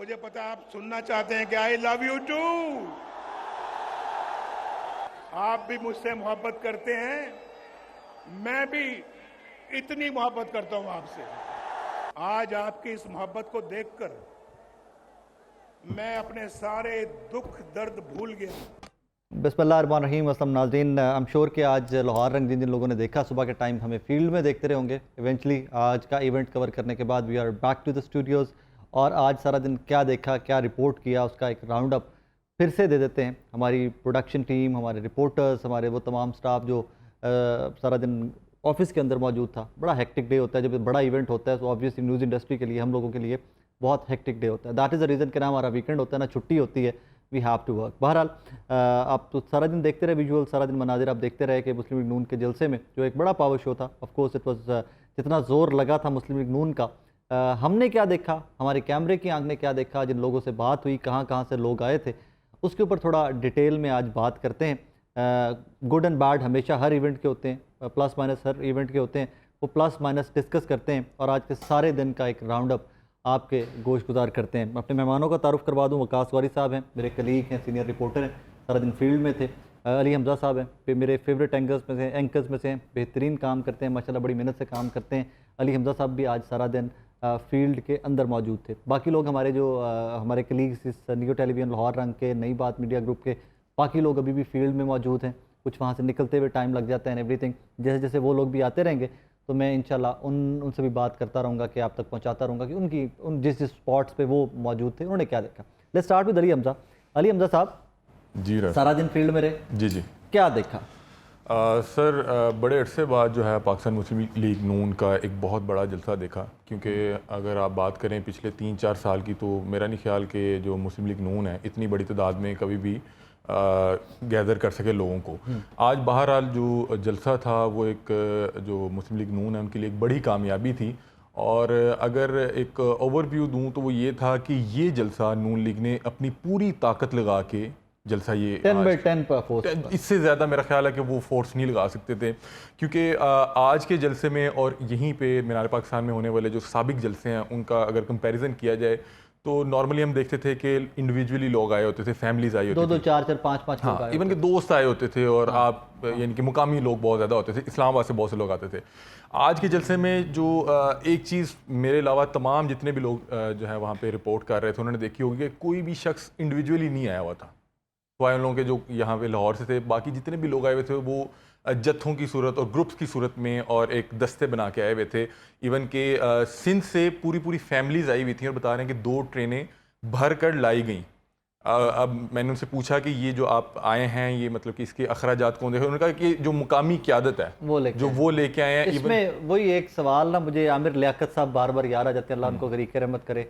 मुझे पता आप सुनना चाहते हैं कि आई लव यू टू। आप भी मुझसे मोहब्बत करते हैं, मैं भी इतनी मोहब्बत करता हूं आपसे। आज आपकी इस मोहब्बत को देखकर मैं अपने सारे दुख दर्द भूल गया। बिस्मिल्लाहिर्रहमानिर्रहीम। अस्सलाम नाज़रीन, आई एम श्योर कि आज लाहौर रंग जिन जिन लोगों ने देखा सुबह के टाइम हमें फील्ड में देखते रहे होंगे। इवेंचुअली आज का इवेंट कवर करने के बाद we are back to the studios और आज सारा दिन क्या देखा, क्या रिपोर्ट किया, उसका एक राउंड अप फिर से दे देते हैं। हमारी प्रोडक्शन टीम, हमारे रिपोर्टर्स, हमारे वो तमाम स्टाफ जो सारा दिन ऑफिस के अंदर मौजूद था। बड़ा हेक्टिक डे होता है जब बड़ा इवेंट होता है, तो ऑब्वियसली न्यूज़ इंडस्ट्री के लिए, हम लोगों के लिए बहुत हेक्टिक डे होता है। दैट इज़ द रीज़न कि ना हमारा वीकेंड होता है ना छुट्टी होती है, वी हैव टू वर्क। बहरहाल आप तो सारा दिन देखते रहे विजुअल, सारा दिन मनाजिर आप देखते रहे कि मुस्लिम लीग नून के जलसे में जो एक बड़ा पावर शो था, ऑफ कोर्स इट वाज, जितना ज़ोर लगा था मुस्लिम लीग नून का, हमने क्या देखा, हमारे कैमरे की आंख ने क्या देखा, जिन लोगों से बात हुई, कहाँ कहाँ से लोग आए थे, उसके ऊपर थोड़ा डिटेल में आज बात करते हैं। गुड एंड बैड हमेशा हर इवेंट के होते हैं, प्लस माइनस हर इवेंट के होते हैं, वो प्लस माइनस डिस्कस करते हैं और आज के सारे दिन का एक राउंड अप आपके गोश गुजार करते हैं। अपने मेहमानों का तारुफ करवा दूँ। वकास वारी साहब हैं, मेरे कलीग हैं, सीनियर रिपोर्टर हैं, सारा दिन फील्ड में थे। अली हमजा साहब हैं, फिर मेरे फेवरेट एंकर्स में से हैं, बेहतरीन काम करते हैं माशाल्लाह, बड़ी मेहनत से काम करते हैं। अली हमजा साहब भी आज सारा दिन फील्ड के अंदर मौजूद थे। बाकी लोग हमारे जो हमारे कलीग्स इस न्यू टेलीविज़न लाहौर रंग के, नई बात मीडिया ग्रुप के बाकी लोग अभी भी फील्ड में मौजूद हैं। कुछ वहाँ से निकलते हुए टाइम लग जाता है एवरीथिंग। जैसे जैसे वो लोग भी आते रहेंगे तो मैं इंशाल्लाह उनसे भी बात करता रहूँगा कि आप तक पहुँचाता रहूँगा कि उन जिस स्पॉट्स पे वो मौजूद थे उन्होंने क्या देखा। Let's start with Ali Hamza. Ali Hamza साहब जी सारा दिन फील्ड में रहे, जी जी क्या देखा? सर बड़े अरसे बाद जो है पाकिस्तान मुस्लिम लीग नून का एक बहुत बड़ा जलसा देखा, क्योंकि अगर आप बात करें पिछले 3-4 साल की, तो मेरा नहीं ख्याल कि जो मुस्लिम लीग नून है इतनी बड़ी तादाद में कभी भी गैदर कर सके लोगों को। आज बहरहाल जो जलसा था वो एक जो मुस्लिम लीग नून है उनके लिए एक बड़ी कामयाबी थी। और अगर एक ओवरव्यू दूं तो वो ये था कि ये जलसा नून लीग ने अपनी पूरी ताकत लगा के जलसा ये 10/10 पर फोर्स, इससे ज़्यादा मेरा ख्याल है कि वो फोर्स नहीं लगा सकते थे, क्योंकि आज के जलसे में और यहीं पे मीनार पाकिस्तान में होने वाले जो साबिक जलसे हैं उनका अगर कंपैरिजन किया जाए तो नॉर्मली हम देखते थे कि इंडिविजुअली लोग आए होते थे, फैमिलीज आई होती थी, 2-2, 4-4, 5-5 लोग आए, इवन के दोस्त आए होते थे और आप यानी कि मुकामी लोग बहुत ज़्यादा होते थे, इस्लामाबाद से बहुत से लोग आते थे। आज के जलसे में जो एक चीज़ मेरे अलावा तमाम जितने भी लोग जो है वहाँ पे रिपोर्ट कर रहे थे उन्होंने देखी होगी कि कोई भी शख्स इंडिविजुअली नहीं आया हुआ था, वाले लोगों के जो यहाँ पे लाहौर से थे, बाकी जितने भी लोग आए हुए थे वो जत्थों की सूरत और ग्रुप्स की सूरत में और एक दस्ते बना के आए हुए थे। इवन के सिंध से पूरी फैमिलीज आई हुई थी और बता रहे हैं कि 2 ट्रेनें भर कर लाई गई। अब मैंने उनसे पूछा कि ये जो आप आए हैं ये मतलब कि इसके अखराजात कौन देखे, उन्होंने कहा कि जो मुकामी क़यादत है वो लेके आए हैं। इसमें वही एक सवाल ना मुझे आमिर लियाकत साहब बार बार याद आ जाते हैं, अल्लाह उनको गरीक रहमत करे।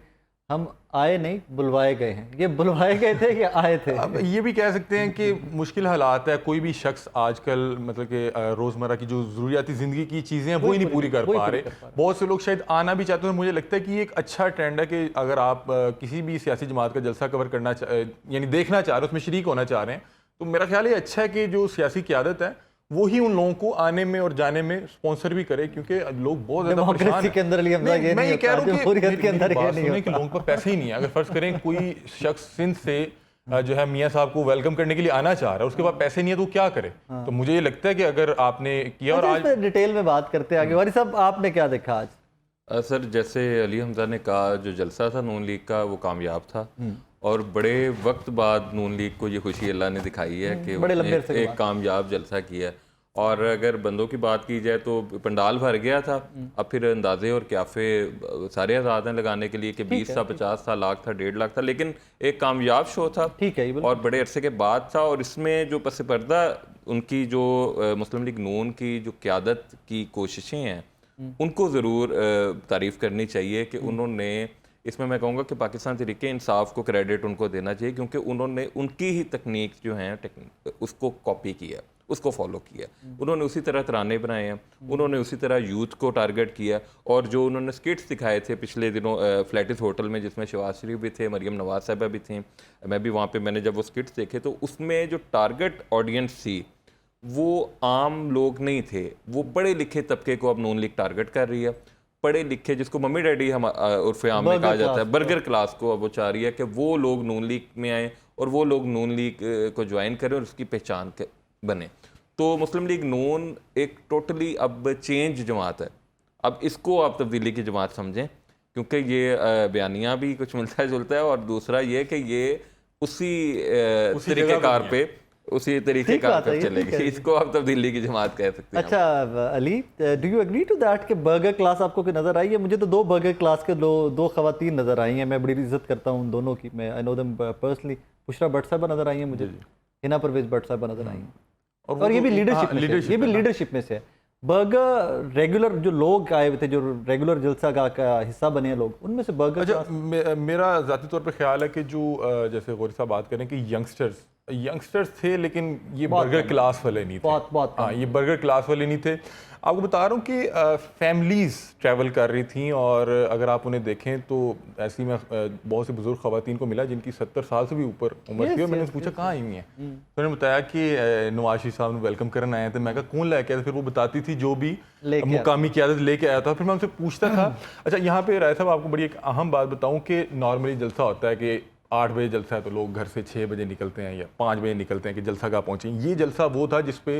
हम आए नहीं, बुलवाए गए हैं। ये बुलवाए गए थे कि आए थे? अब ये भी कह सकते हैं कि मुश्किल हालात है, कोई भी शख्स आजकल मतलब कि रोज़मर्रा की जो ज़रूरियाती ज़िंदगी की चीज़ें हैं वो ही नहीं पूरी कर पा रहे। बहुत से लोग शायद आना भी चाहते हैं। मुझे लगता है कि ये एक अच्छा ट्रेंड है कि अगर आप किसी भी सियासी जमात का जलसा कवर करना यानी देखना चाह रहे हैं, उसमें शरीक होना चाह रहे हैं, तो मेरा ख्याल ये अच्छा है कि जो सियासी क़यादत है वो ही उन लोगों को आने में और जाने में स्पॉन्सर भी करे, क्योंकि लोग बहुत ज्यादा परेशान के अंदर मैं ये कह रहा हूँ कि लोगों पर पैसे ही नहीं है। अगर फर्ज करें कोई शख्स सिंध से जो है मियाँ साहब को वेलकम करने के लिए आना चाह रहा है, उसके पास पैसे नहीं है तो क्या करे? तो मुझे ये लगता है कि अगर आपने किया और आज डिटेल में बात करते हैं आगे। वारी साहब आपने क्या देखा आज? सर जैसे अली हमजा ने कहा, जो जलसा था नून लीग का वो कामयाब था और बड़े वक्त बाद नून लीग को ये खुशी अल्लाह ने दिखाई है कि एक कामयाब जलसा किया है। और अगर बंदों की बात की जाए तो पंडाल भर गया था। अब फिर अंदाजे और क्याफे सारे आज़ाद हैं लगाने के लिए कि 20 था, 50 था, लाख था, 1.5 लाख था, लेकिन एक कामयाब शो था। ठीक है, और बड़े अरसे के बाद था। और इसमें जो पस पर्दा उनकी जो मुस्लिम लीग नून की जो क़यादत की कोशिशें हैं उनको ज़रूर तारीफ़ करनी चाहिए कि उन्होंने इसमें, मैं कहूँगा कि पाकिस्तान तहरीक इंसाफ को क्रेडिट उनको देना चाहिए, क्योंकि उन्होंने उनकी ही तकनीक जो हैं उसको कॉपी किया, उसको फॉलो किया। उन्होंने उसी तरह तराने बनाए हैं, उन्होंने उसी तरह यूथ को टारगेट किया। और जो उन्होंने स्किट्स दिखाए थे पिछले दिनों फ्लैटिस होटल में, जिसमें शहबाज शरीफ भी थे, मरियम नवाज साहबा भी थी, मैं भी वहाँ पे मैंने जब वो स्किट्स देखे तो उसमें जो टारगेट ऑडियंस थी वो आम लोग नहीं थे, वो पढ़े लिखे तबके को अब नून लीग टारगेट कर रही है। पढ़े लिखे, जिसको मम्मी डैडी हम उर्फ आम में कहा जाता है, बर्गर क्लास को अब वो चाह रही है कि वो लोग नून लीग में आए और वो लोग नून लीग को ज्वाइन करें और उसकी पहचान बने। तो मुस्लिम लीग नून एक टोटली अब चेंज जमात है। अब इसको आप तब्दीली की जमात समझें, क्योंकि ये बयानियाँ भी कुछ मिलता जुलता है, और दूसरा ये कि ये उसी तरीक़ेकार पे उसी तरीक़ेकार पे चलेगी। इसको आप तब्दीली की जमात कह सकते हैं। अच्छा Ali, do you agree to that कि बर्गर क्लास आपको कोई नज़र आई है? मुझे तो दो बर्गर क्लास के दो खवातीन नज़र आई हैं। मैं बड़ी इज्जत करता हूँ उन दोनों की, मैं I know them personally. Bushra Bhatt साहबा नज़र आई हैं मुझे, हिना परवेज भट्ट साहबा नज़र आई हैं, और ये भी लीडरशिप में से है। बर्गर रेगुलर जो लोग आए हुए थे, जो रेगुलर जलसा का हिस्सा बने हैं लोग, उनमें से बर्गर। अच्छा, मेरा ज़ाती तौर पे ख्याल है कि जो जैसे गौरी साहब बात करें कि यंगस्टर्स थे, लेकिन ये बर्गर क्लास वाले नहीं थे। बहुत हाँ, ये बर्गर क्लास वाले नहीं थे। आपको बता रहा हूँ कि फैमिलीज़ ट्रैवल कर रही थी, और अगर आप उन्हें देखें तो ऐसी में बहुत सी बुजुर्ग ख़वातीन को मिला जिनकी 70 साल से भी ऊपर उम्र थी, और मैंने उनसे पूछा कहाँ आई हुई हैं, तो उन्होंने बताया कि नवाज शरीफ साहब ने वेलकम करने आए थे। मैं कहा कौन लेके आया था? फिर वो बताती थी जो भी मुकामी क़यादत लेके आया था। फिर मैं उनसे पूछता था। अच्छा, यहाँ पे राय साहब आपको बड़ी एक अहम बात बताऊँ कि नॉर्मली जलसा होता है कि 8 बजे जलसा है तो लोग घर से 6 बजे निकलते हैं या 5 बजे निकलते हैं कि जलसा कहाँ पहुँचे। ये जलसा वो था जिसपे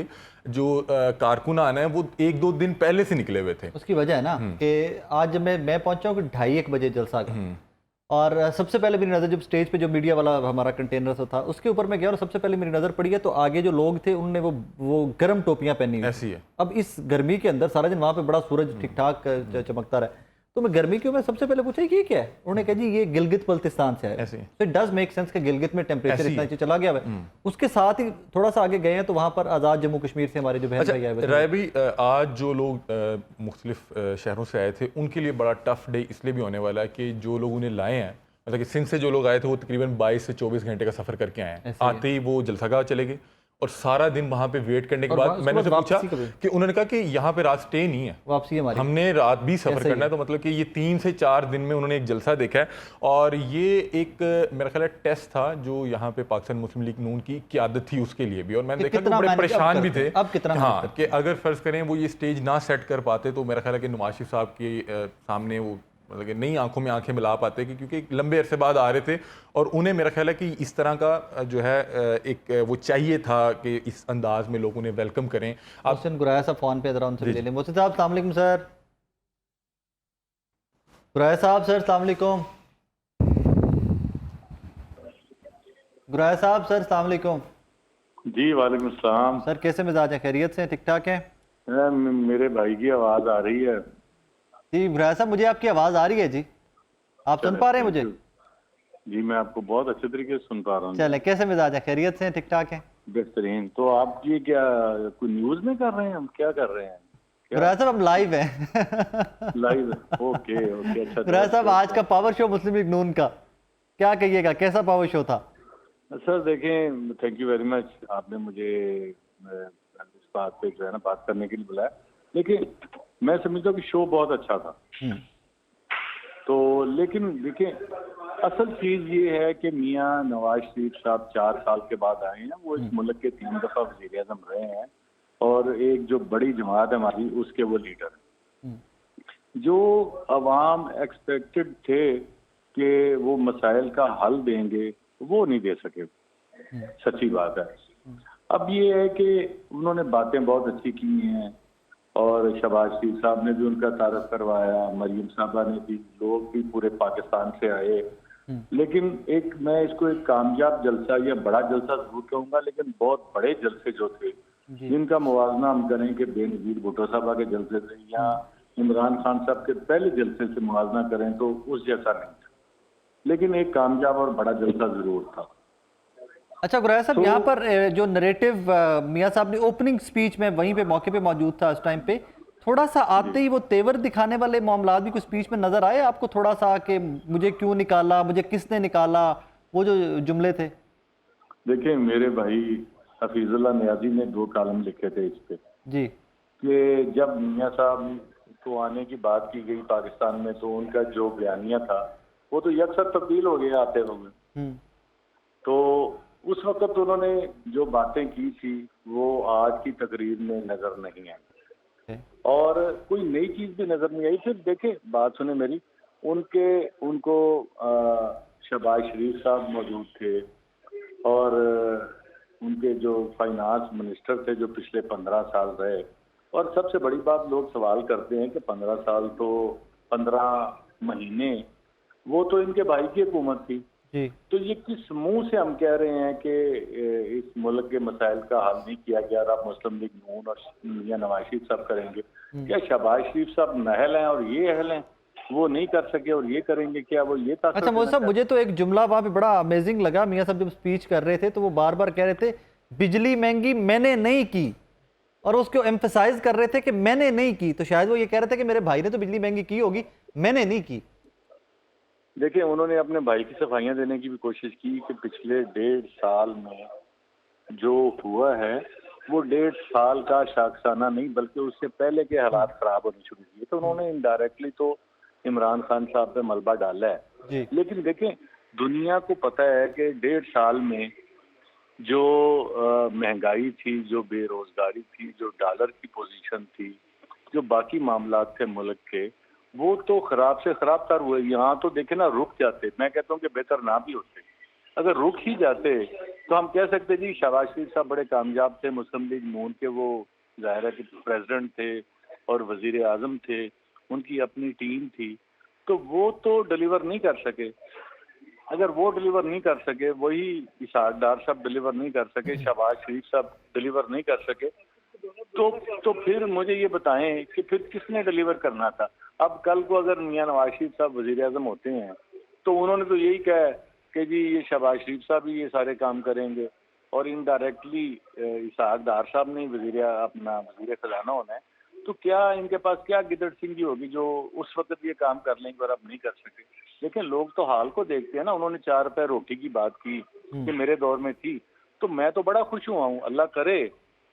जो कारकुनान हैं वो 1-2 दिन पहले से निकले हुए थे। उसकी वजह है ना कि आज मैं पहुंचा हूँ कि 2:30-1 बजे जलसा का, और सबसे पहले मेरी नज़र जब स्टेज पे जो मीडिया वाला हमारा कंटेनर था उसके ऊपर मैं गया, और सबसे पहले मेरी नज़र पड़ी है तो आगे जो लोग थे उनने वो गर्म टोपियाँ पहनी हुई ऐसी है। अब इस गर्मी के अंदर सारा दिन वहाँ पे बड़ा सूरज ठीक ठाक चमकता रहा, तो मैं गर्मी क्यों, मैं सबसे पहले पूछा ये क्या है? उन्होंने कहा जी ये गिलगित बल्तिस्तान से है। तो इट डज मेक सेंस कि गिलगित में टेम्परेचर इतना नीचे चला गया है। उसके साथ ही थोड़ा सा आगे गए हैं तो वहाँ पर आज़ाद जम्मू कश्मीर से हमारे जो बहन भाई आए। राय भाई, आज जो लोग मुख्तलिफ शहरों से आए थे उनके लिए बड़ा टफ डे इसलिए भी होने वाला है कि जो लोग उन्हें लाए हैं, मतलब कि सिंध से जो लोग आए थे वो तकरीबन 22 से 24 घंटे का सफ़र करके आए हैं। आते ही वो जलसागाह चले गए, और सारा दिन वहाँ पे वेट करने के बाद मैंने उनसे पूछा कि उन्होंने कहा कि यहाँ पे रात स्टे नहीं है, वापसी हमारी, हमने रात भी सफ़र करना है। तो मतलब कि ये 3 से 4 दिन में उन्होंने एक जलसा देखा है, और ये एक मेरा ख्याल है टेस्ट था जो यहाँ पे पाकिस्तान मुस्लिम लीग नून की क़यादत थी उसके लिए भी। और मैंने देखा कि बड़े परेशान भी थे। अब कितना हाँ, कि अगर फ़र्ज़ करें वो ये स्टेज ना सेट कर पाते तो मेरा ख्याल है कि नवाज शरीफ साहब के सामने वो मतलब कि नई आंखों में आंखें मिला पाते, क्योंकि लंबे अरसे बाद आ रहे थे, और उन्हें मेरा ख्याल है कि इस तरह का जो है एक वो चाहिए था कि इस अंदाज में लोग उन्हें वेलकम करें। मोहसिन गुराया साहब फ़ोन पे ज़रा उनसे ले लें। मोहसिन साहब अस्सलाम वालेकुम। सर गुराया साहब, सर अस्सलाम वालेकुम। गुराया साहब, सर अस्सलाम वालेकुम। जी वालेकुम सलाम। सर कैसे मिजाज हैं? खैरियत से, ठीक ठाक हैं? मेरे भाई की आवाज़ आ रही है? जी गुराया साहब, मुझे आपकी आवाज़ आ रही है जी। आप सुन पा रहे हैं मुझे? जी मैं आपको बहुत अच्छे तरीके से सुन पा रहा हूँ। चले, कैसे मिजाज है? खैरियत से, ठीक ठाक है? बेहतरीन। तो आप ये क्या कोई न्यूज़ में कर रहे हैं? हम क्या कर रहे हैं? गुराया साहब हम लाइव हैं। लाइव? ओके ओके, अच्छा। गुराया साहब आज का पावर शो मुस्लिम लीग नून का क्या कहिएगा, कैसा पावर शो था? सर देखें, थैंक यू वेरी मच, आपने मुझे इस बात पे जो है ना बात करने के लिए बुलाया। लेकिन मैं समझता हूँ कि शो बहुत अच्छा था। तो लेकिन देखिए, असल चीज ये है कि मियाँ नवाज शरीफ साहब 4 साल के बाद आए हैं। वो इस मुल्क के 3 दफा वज़ीर आज़म रहे हैं, और एक जो बड़ी जमात है हमारी उसके वो लीडर हैं। जो अवाम एक्सपेक्टेड थे कि वो मसाइल का हल देंगे, वो नहीं दे सके। सच्ची बात है। अब ये है कि उन्होंने बातें बहुत अच्छी की हैं, और शहबाज शरीफ साहब ने भी उनका तारफ़ करवाया, मरियम साहबा ने भी, लोग भी पूरे पाकिस्तान से आए। लेकिन मैं इसको एक कामयाब जलसा या बड़ा जलसा जरूर कहूँगा, लेकिन बहुत बड़े जलसे जो थे जिनका मुवाजना हम करें कि बेनज़ीर भुट्टो साहबा के जलसे से या इमरान खान साहब के पहले जलसे से मुवाजना करें तो उस जैसा नहीं था, लेकिन एक कामयाब और बड़ा जलसा जरूर था। अच्छा गुराया साहब, यहाँ पर जो नरेटिव मियाँ साहब ने ओपनिंग स्पीच में वहीं पे मौके पे मौजूद था उस टाइम पे, थोड़ा सा आते ही वो तेवर दिखाने वाले मामला भी कुछ स्पीच में नजर आए आपको? थोड़ा सा कि मुझे क्यों निकाला, मुझे किसने निकाला, वो जो जुमले थे। देखिए मेरे भाई हफीजुल्लाह नियाजी ने 2 कॉलम लिखे थे इस पे जी, कि जब मियाँ साहब को आने की बात की गई पाकिस्तान में तो उनका जो बयानिया था वो तो यकसर तब्दील हो गया आते हुए। तो उस वक्त उन्होंने जो बातें की थी वो आज की तकरीर में नजर नहीं आई। और कोई नई चीज भी नजर नहीं आई। फिर देखे, बात सुने मेरी, उनको शहबाज शरीफ साहब मौजूद थे और उनके जो फाइनेंस मिनिस्टर थे जो पिछले 15 साल रहे। और सबसे बड़ी बात लोग सवाल करते हैं कि 15 साल तो 15 महीने वो तो इनके भाई की हुकूमत थी। जी। तो ये किस मुंह से हम कह रहे हैं कि इस मुल्क के मसाइल का हल नहीं किया गया, अब मुस्लिम लीग नून और मियां नवाज शरीफ साहब करेंगे? क्या शहबाज शरीफ साहब नाअहल हैं और ये अहल हैं, वो नहीं कर सके और ये करेंगे? क्या वो ये ताकत? अच्छा मौलवी साहब, मुझे तो एक जुमला वहाँ पे बड़ा अमेजिंग लगा। मियाँ साहब जब स्पीच कर रहे थे तो वो बार बार कह रहे थे बिजली महंगी मैंने नहीं की, और उसको एम्फेसाइज कर रहे थे कि मैंने नहीं की। तो शायद वो ये कह रहे थे कि मेरे भाई ने तो बिजली महंगी की होगी, मैंने नहीं की। देखिए, उन्होंने अपने भाई की सफाइयां देने की भी कोशिश की कि पिछले 1.5 साल में जो हुआ है वो 1.5 साल का शाखसाना नहीं, बल्कि उससे पहले के हालात खराब होने शुरू किए। तो उन्होंने इनडायरेक्टली तो इमरान खान साहब पे मलबा डाला है। जी। लेकिन देखें, दुनिया को पता है कि 1.5 साल में जो महंगाई थी, जो बेरोजगारी थी, जो डॉलर की पोजीशन थी, जो बाकी मामलात थे मुल्क के, वो तो खराब से खराब तर हुए। यहाँ तो देखे ना, रुक जाते, मैं कहता हूँ कि बेहतर ना भी होते। अगर रुक ही जाते तो हम कह सकते जी शहबाज शरीफ साहब बड़े कामयाब थे, मुस्लिम लीग नून के वो जाहिर है कि प्रेसिडेंट थे और वजीर आजम थे, उनकी अपनी टीम थी, तो वो तो डिलीवर नहीं कर सके। अगर वो डिलीवर नहीं कर सके, वही इसहाक डार साहब डिलीवर नहीं कर सके, शहबाज शरीफ साहब डिलीवर नहीं कर सके, तो फिर मुझे ये बताएं कि फिर किसने डिलीवर करना था? अब कल को अगर मियां नवाज शरीफ साहब वजीर आजम होते हैं तो उन्होंने तो यही कहा कि जी ये शहबाज शरीफ साहब ही ये सारे काम करेंगे, और इनडायरेक्टली इसहाक डार साहब ने वजीर खजाना होना है। तो क्या इनके पास क्या गिदड़ सिंह जी होगी जो उस वक्त ये काम कर लेंगे और अब नहीं कर सके? लेकिन लोग तो हाल को देखते हैं ना। उन्होंने 4 रुपए रोटी की बात की कि मेरे दौर में थी, तो मैं तो बड़ा खुश हुआ हूँ। अल्लाह करे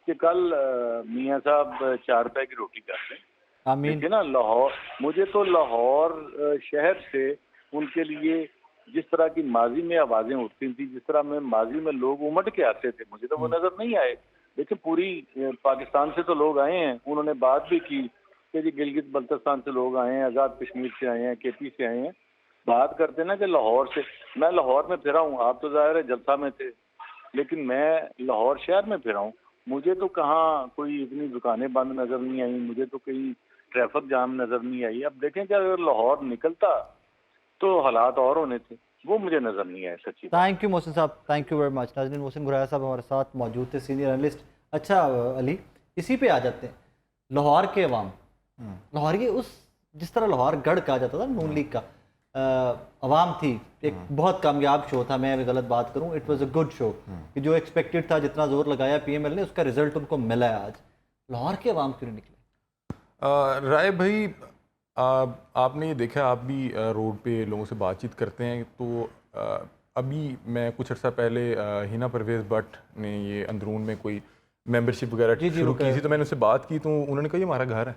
कि कल मियाँ साहब 4 रुपए की रोटी कर लें। आमीन। देखिए ना, लाहौर, मुझे तो लाहौर शहर से उनके लिए जिस तरह की माजी में आवाजें उठती थी, जिस तरह में माजी में लोग उमड़ के आते थे, मुझे तो वो नजर नहीं आए। देखिए, पूरी पाकिस्तान से तो लोग आए हैं, उन्होंने बात भी की कि जी गिलगित बल्तिस्तान से लोग आए हैं, आज़ाद कश्मीर से आए हैं, केपी से आए हैं। बात करते ना कि लाहौर से, मैं लाहौर में फिरा हूँ, आप तो जाहिर है जलसा में थे, लेकिन मैं लाहौर शहर में फिरा हूँ। मुझे तो कहाँ कोई इतनी दुकानें बंद नजर नहीं आई, मुझे तो कहीं ट्रैफिक जाम नजर नहीं आई। अब देखें कि अगर लाहौर निकलता तो हालात और होने थे, वो मुझे नजर नहीं आए सच्ची। थैंक यू मोहसिन साहब, थैंक यू वेरी मच। नाज़रीन, मोहसिन गुराया साहब हमारे साथ मौजूद थे, सीनियर एनालिस्ट। अच्छा अली, इसी पे आ जाते हैं, लाहौर के अवाम, लाहौर की उस जिस तरह लाहौर गढ़ कहा जाता था नून लीग का, अवाम थी, एक बहुत कामयाब शो था। मैं गलत बात करूं, it was a good show कि जो एक्सपेक्टेड था, जितना जोर लगाया पीएमएल ने, उसका रिजल्ट उनको मिला है। आज लाहौर के अवाम क्यों निकले? राय भाई, आपने ये देखा, आप भी रोड पे लोगों से बातचीत करते हैं, तो अभी मैं कुछ अर्सा पहले हिना परवेज़ भट्ट ने ये अंदरून में कोई मेंबरशिप वगैरह शुरू की थी, तो मैंने उससे बात की, तो उन्होंने कहा ये हमारा घर है।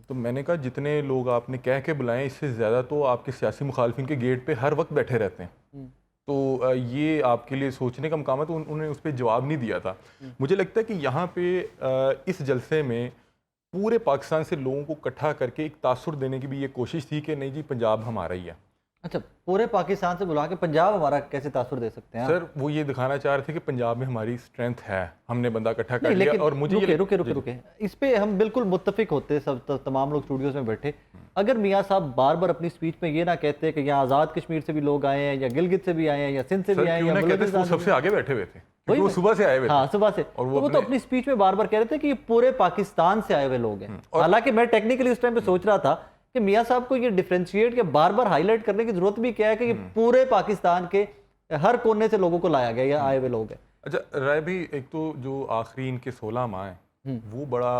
तो मैंने कहा जितने लोग आपने कह के बुलाएं, इससे ज़्यादा तो आपके सियासी मुखालफिन के गेट पे हर वक्त बैठे रहते हैं। तो ये आपके लिए सोचने का मुकाम है। तो उन्होंने उस पर जवाब नहीं दिया था। मुझे लगता है कि यहाँ पे इस जलसे में पूरे पाकिस्तान से लोगों को इकट्ठा करके एक तासुर देने की भी ये कोशिश थी कि नहीं जी पंजाब हमारा ही है। अच्छा, पूरे पाकिस्तान से बुला के पंजाब हमारा कैसे तासुर दे सकते हैं? सर, वो ये दिखाना चाह रहे थे कि पंजाब में हमारी स्ट्रेंथ है, हमने बंदा इकट्ठा कर लिया। लेकिन और मुझे रुके इस पे हम बिल्कुल मुत्तफिक होते सब, तमाम लोग स्टूडियोज में बैठे। अगर मियाँ साहब बार बार अपनी स्पीच में ये ना कहते कि यहाँ आज़ाद कश्मीर से भी लोग आए हैं, या गिलगित से भी आए हैं, या सिंध से भी आए हैं, या सबसे आगे बैठे हुए थे, वो सुबह से आए हुए थे। हाँ, सुबह से। और वो तो अपनी स्पीच में बार बार कह रहे थे कि ये पूरे पाकिस्तान से आए हुए लोग हैं। हालांकि मैं टेक्निकली उस टाइम पे सोच रहा था कि मियाँ साहब को ये डिफरेंशिएट के बार बार हाईलाइट करने की जरूरत भी क्या है कि ये पूरे पाकिस्तान के हर कोने से लोगों को लाया गया, या आए हुए लोग हैं। अच्छा राय भी, एक तो जो आखिरी इनके 16 माह हैं वो बड़ा,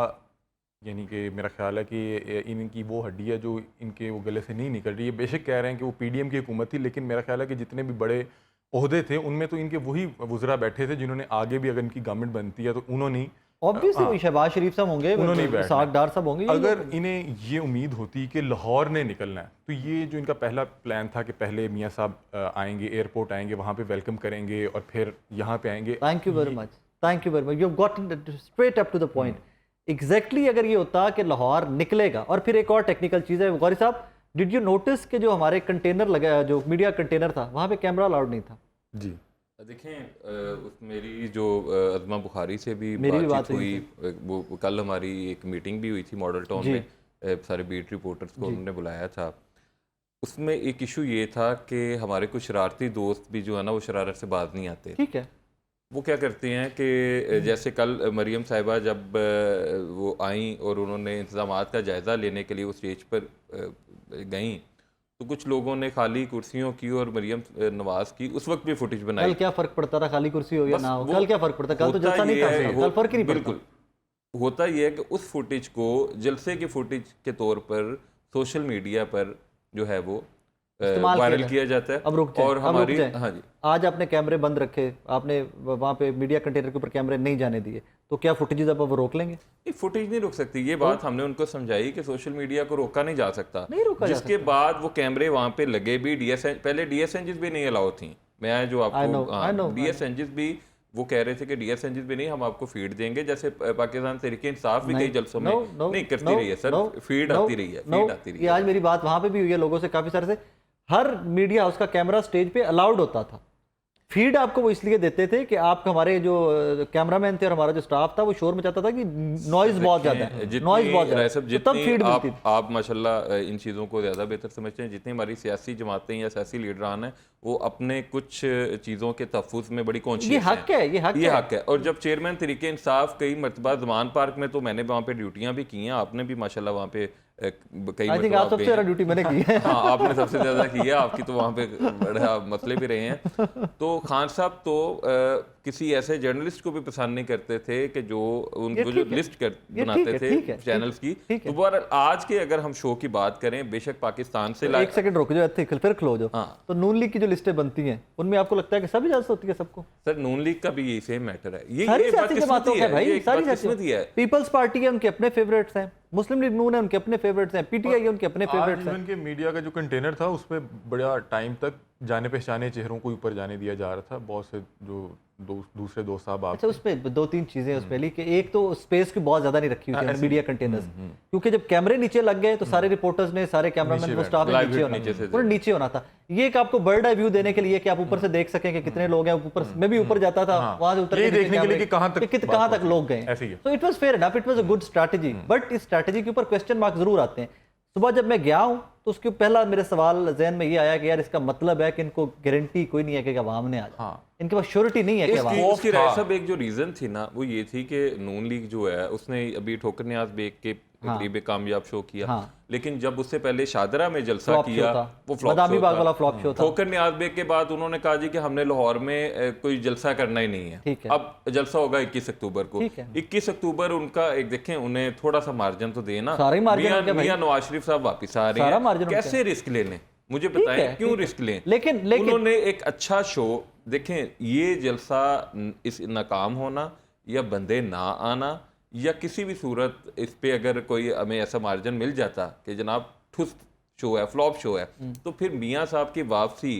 यानी कि मेरा ख्याल है कि इनकी वो हड्डी है जो इनके वो गले से नहीं निकल रही है। बेशक कह रहे हैं कि वो पीडीएम की हुकूमत थी, लेकिन मेरा ख्याल है कि जितने भी बड़े ओहदे थे उनमें तो इनके वही वज़रा बैठे थे जिन्होंने आगे भी, अगर इनकी गवर्नमेंट बनती है तो उन्होंने ऑब्वियसली शहबाज शरीफ साहब होंगे, इसहाक डार साहब होंगे। अगर इन्हें ये उम्मीद होती कि लाहौर ने निकलना है, तो ये जो इनका पहला प्लान था कि पहले मियाँ साहब आएंगे, एयरपोर्ट आएंगे, वहाँ पे वेलकम करेंगे और फिर यहाँ पे आएंगे। Thank you very much, you have gotten straight up to the point. Exactly अगर ये होता कि लाहौर निकलेगा। और फिर एक और टेक्निकल चीज़ है गौरी साहब, डिड यू नोटिस कि जो हमारे कंटेनर लगा, जो मीडिया कंटेनर था, वहाँ पे कैमरा अलाउड नहीं था। जी देखें मेरी जो अज़मा बुखारी से भी मेरी भी बातचीत बात हुई हुई, वो कल हमारी एक मीटिंग भी हुई थी मॉडल टाउन जी। में, सारे बीट रिपोर्टर्स को उन्होंने बुलाया था। उसमें एक इशू ये था कि हमारे कुछ शरारती दोस्त भी जो है ना वो शरारत से बाज नहीं आते। ठीक है, वो क्या करते हैं कि जैसे कल मरियम साहिबा जब वो आई और उन्होंने इंतज़ामात का जायज़ा लेने के लिए वो स्टेज पर गई, तो कुछ लोगों ने खाली कुर्सियों की और मरियम नवाज की उस वक्त भी फुटेज बनाई। कल क्या फर्क पड़ता था खाली कुर्सी हो या बस ना हो, वो कल क्या फर्क पड़ता, कल तो होता जलसा नहीं ये था, है, कल फर्क ही नहीं पड़ता। बिल्कुल होता ये है कि उस फुटेज को जलसे की फुटेज के तौर पर सोशल मीडिया पर जो है वो इस्तेमाल किया वायरल जाए। किया जाता है। अब रुक जाए, और अब रुक हमारी जाए। हाँ जी, आज आपने कैमरे बंद रखे, आपने वहाँ पे मीडिया कंटेनर के ऊपर कैमरे नहीं जाने दिए, तो क्या फुटेज अब वो रोक लेंगे? ये फुटेज नहीं रोक सकती। ये बात हमने उनको समझाई कि सोशल मीडिया को रोका नहीं जा सकता। नहीं रोका जा जिसके बाद वो कैमरे वहाँ पे लगे भी, पहले डीएसएनजीज भी नहीं अलाउ थी। मैं जो I know, आपको डीएसएनजीज भी वो कह रहे थे कि डीएसएनजीज भी नहीं, हम आपको फीड देंगे। जैसे पाकिस्तान तहरीके इंसाफ भी कई जलसों में नहीं करती रही है सर, फीड आती रही है, फीड आती रही ये है। आज मेरी बात वहाँ पे भी हुई है लोगों से, काफ़ी सारे से। हर मीडिया हाउस का कैमरा स्टेज पे अलाउड होता था। फीड आपको वो इसलिए देते थे कि आप हमारे जो कैमरामैन थे और हमारा जो स्टाफ था वो शोर मचाता था कि नॉइज बहुत ज़्यादा है, नॉइज बहुत ज़्यादा है, तो तब फीड मिलती थी। आप माशाल्लाह इन चीज़ों को ज़्यादा बेहतर समझते हैं। जितनी हमारी सियासी जमातें या सियासी लीडरान हैं वो अपने कुछ चीज़ों के तहफ़्फ़ुज़ में बड़ी कॉन्शियस ये हक है, ये हक है। और जब चेयरमैन तरीके इंसाफ कई मरतबा ज़मान पार्क में, तो मैंने वहाँ पे ड्यूटियाँ भी की हैं, आपने भी माशाल्लाह वहाँ पे कई आई थिंक आप सबसे ज़्यादा ड्यूटी मैंने की है। हाँ, आपने सबसे ज़्यादा की है, आपकी तो वहाँ पे बड़ा मसले भी रहे हैं। तो खान साहब तो किसी ऐसे जर्नलिस्ट को भी पसंद नहीं करते थे कि जो उनको जो लिस्ट बनाते थे चैनल्स की। तो बहरहाल आज के अगर हम शो की बात करें, बेशक पाकिस्तान से एक सेकंड रुक जाओ, फिर क्लो जाओ। तो नून लीग की जो लिस्टें बनती हैं उनमें आपको लगता है कि सब इजाजत होती है सबको? सर नून लीग का भी यही सेम मैटर है। ये सारी बात सियासी जमातों का है भाई, सारी किस्मती है। पीपल्स पार्टी है, उनके अपने फेवरेट्स हैं, मुस्लिम लीग नून है, उनके अपने फेवरेट्स हैं, पीटीआई है, उनके अपने फेवरेट्स हैं। इवन के मीडिया का जो कंटेनर था उसमें बड़ा टाइम तक जाने पहचाने चेहरों को ऊपर जाने दिया जा रहा था। बहुत से जो दूसरे दोस्त साहब आप अच्छा, उसमें दो तीन चीजें उस पहली कि एक तो स्पेस की बहुत ज्यादा नहीं रखी हुई थी मीडिया कंटेनर्स, क्योंकि जब कैमरे नीचे लग गए तो सारे रिपोर्टर्स ने, सारे कैमरामैन को स्टाफ ने नीचे होना था। ये एक आपको बर्ड आई व्यू देने के लिए कि आप ऊपर से देख सकें कि कितने लोग हैं ऊपर। मैं भी ऊपर जाता था वहां से उतर के देखने के लिए कि कहां तक लोग गए। So it was fair enough, it was a good strategy. But इस स्ट्रैटेजी के ऊपर क्वेश्चन मार्क जरूर आते हैं। सुबह जब मैं गया हूँ तो उसके पहला मेरे सवाल जहन में ये आया कि यार इसका मतलब है कि इनको गारंटी कोई नहीं है कि अवाम ने आज, इनके पास श्योरिटी नहीं है कि अवाम। उसकी राय साहब एक जो रीजन थी ना वो ये थी कि नून लीग जो है उसने अभी ठोकर न्याज बेग के करीब कामयाब शो किया, लेकिन जब उससे पहले शादरा में जलसा किया वो फ्लॉप शो था। ठोकर न्याज बेग के बाद उन्होंने कहा जी कि हमने लाहौर में कोई जलसा करना ही नहीं है। अब जलसा होगा 21 अक्टूबर को। 21 अक्टूबर उनका एक देखें, उन्हें थोड़ा सा मार्जिन तो देना। मियां नवाज शरीफ साहब वापिस आ रहे हैं, कैसे रिस्क ले लें? मुझे बताएं क्यों रिस्क लें? लेकिन उन्होंने एक अच्छा शो, देखें ये जलसा इस नाकाम होना या बंदे ना आना या किसी भी सूरत इस पे अगर कोई हमें ऐसा मार्जिन मिल जाता कि जनाब ठुस शो है, फ्लॉप शो है, तो फिर मियाँ साहब की वापसी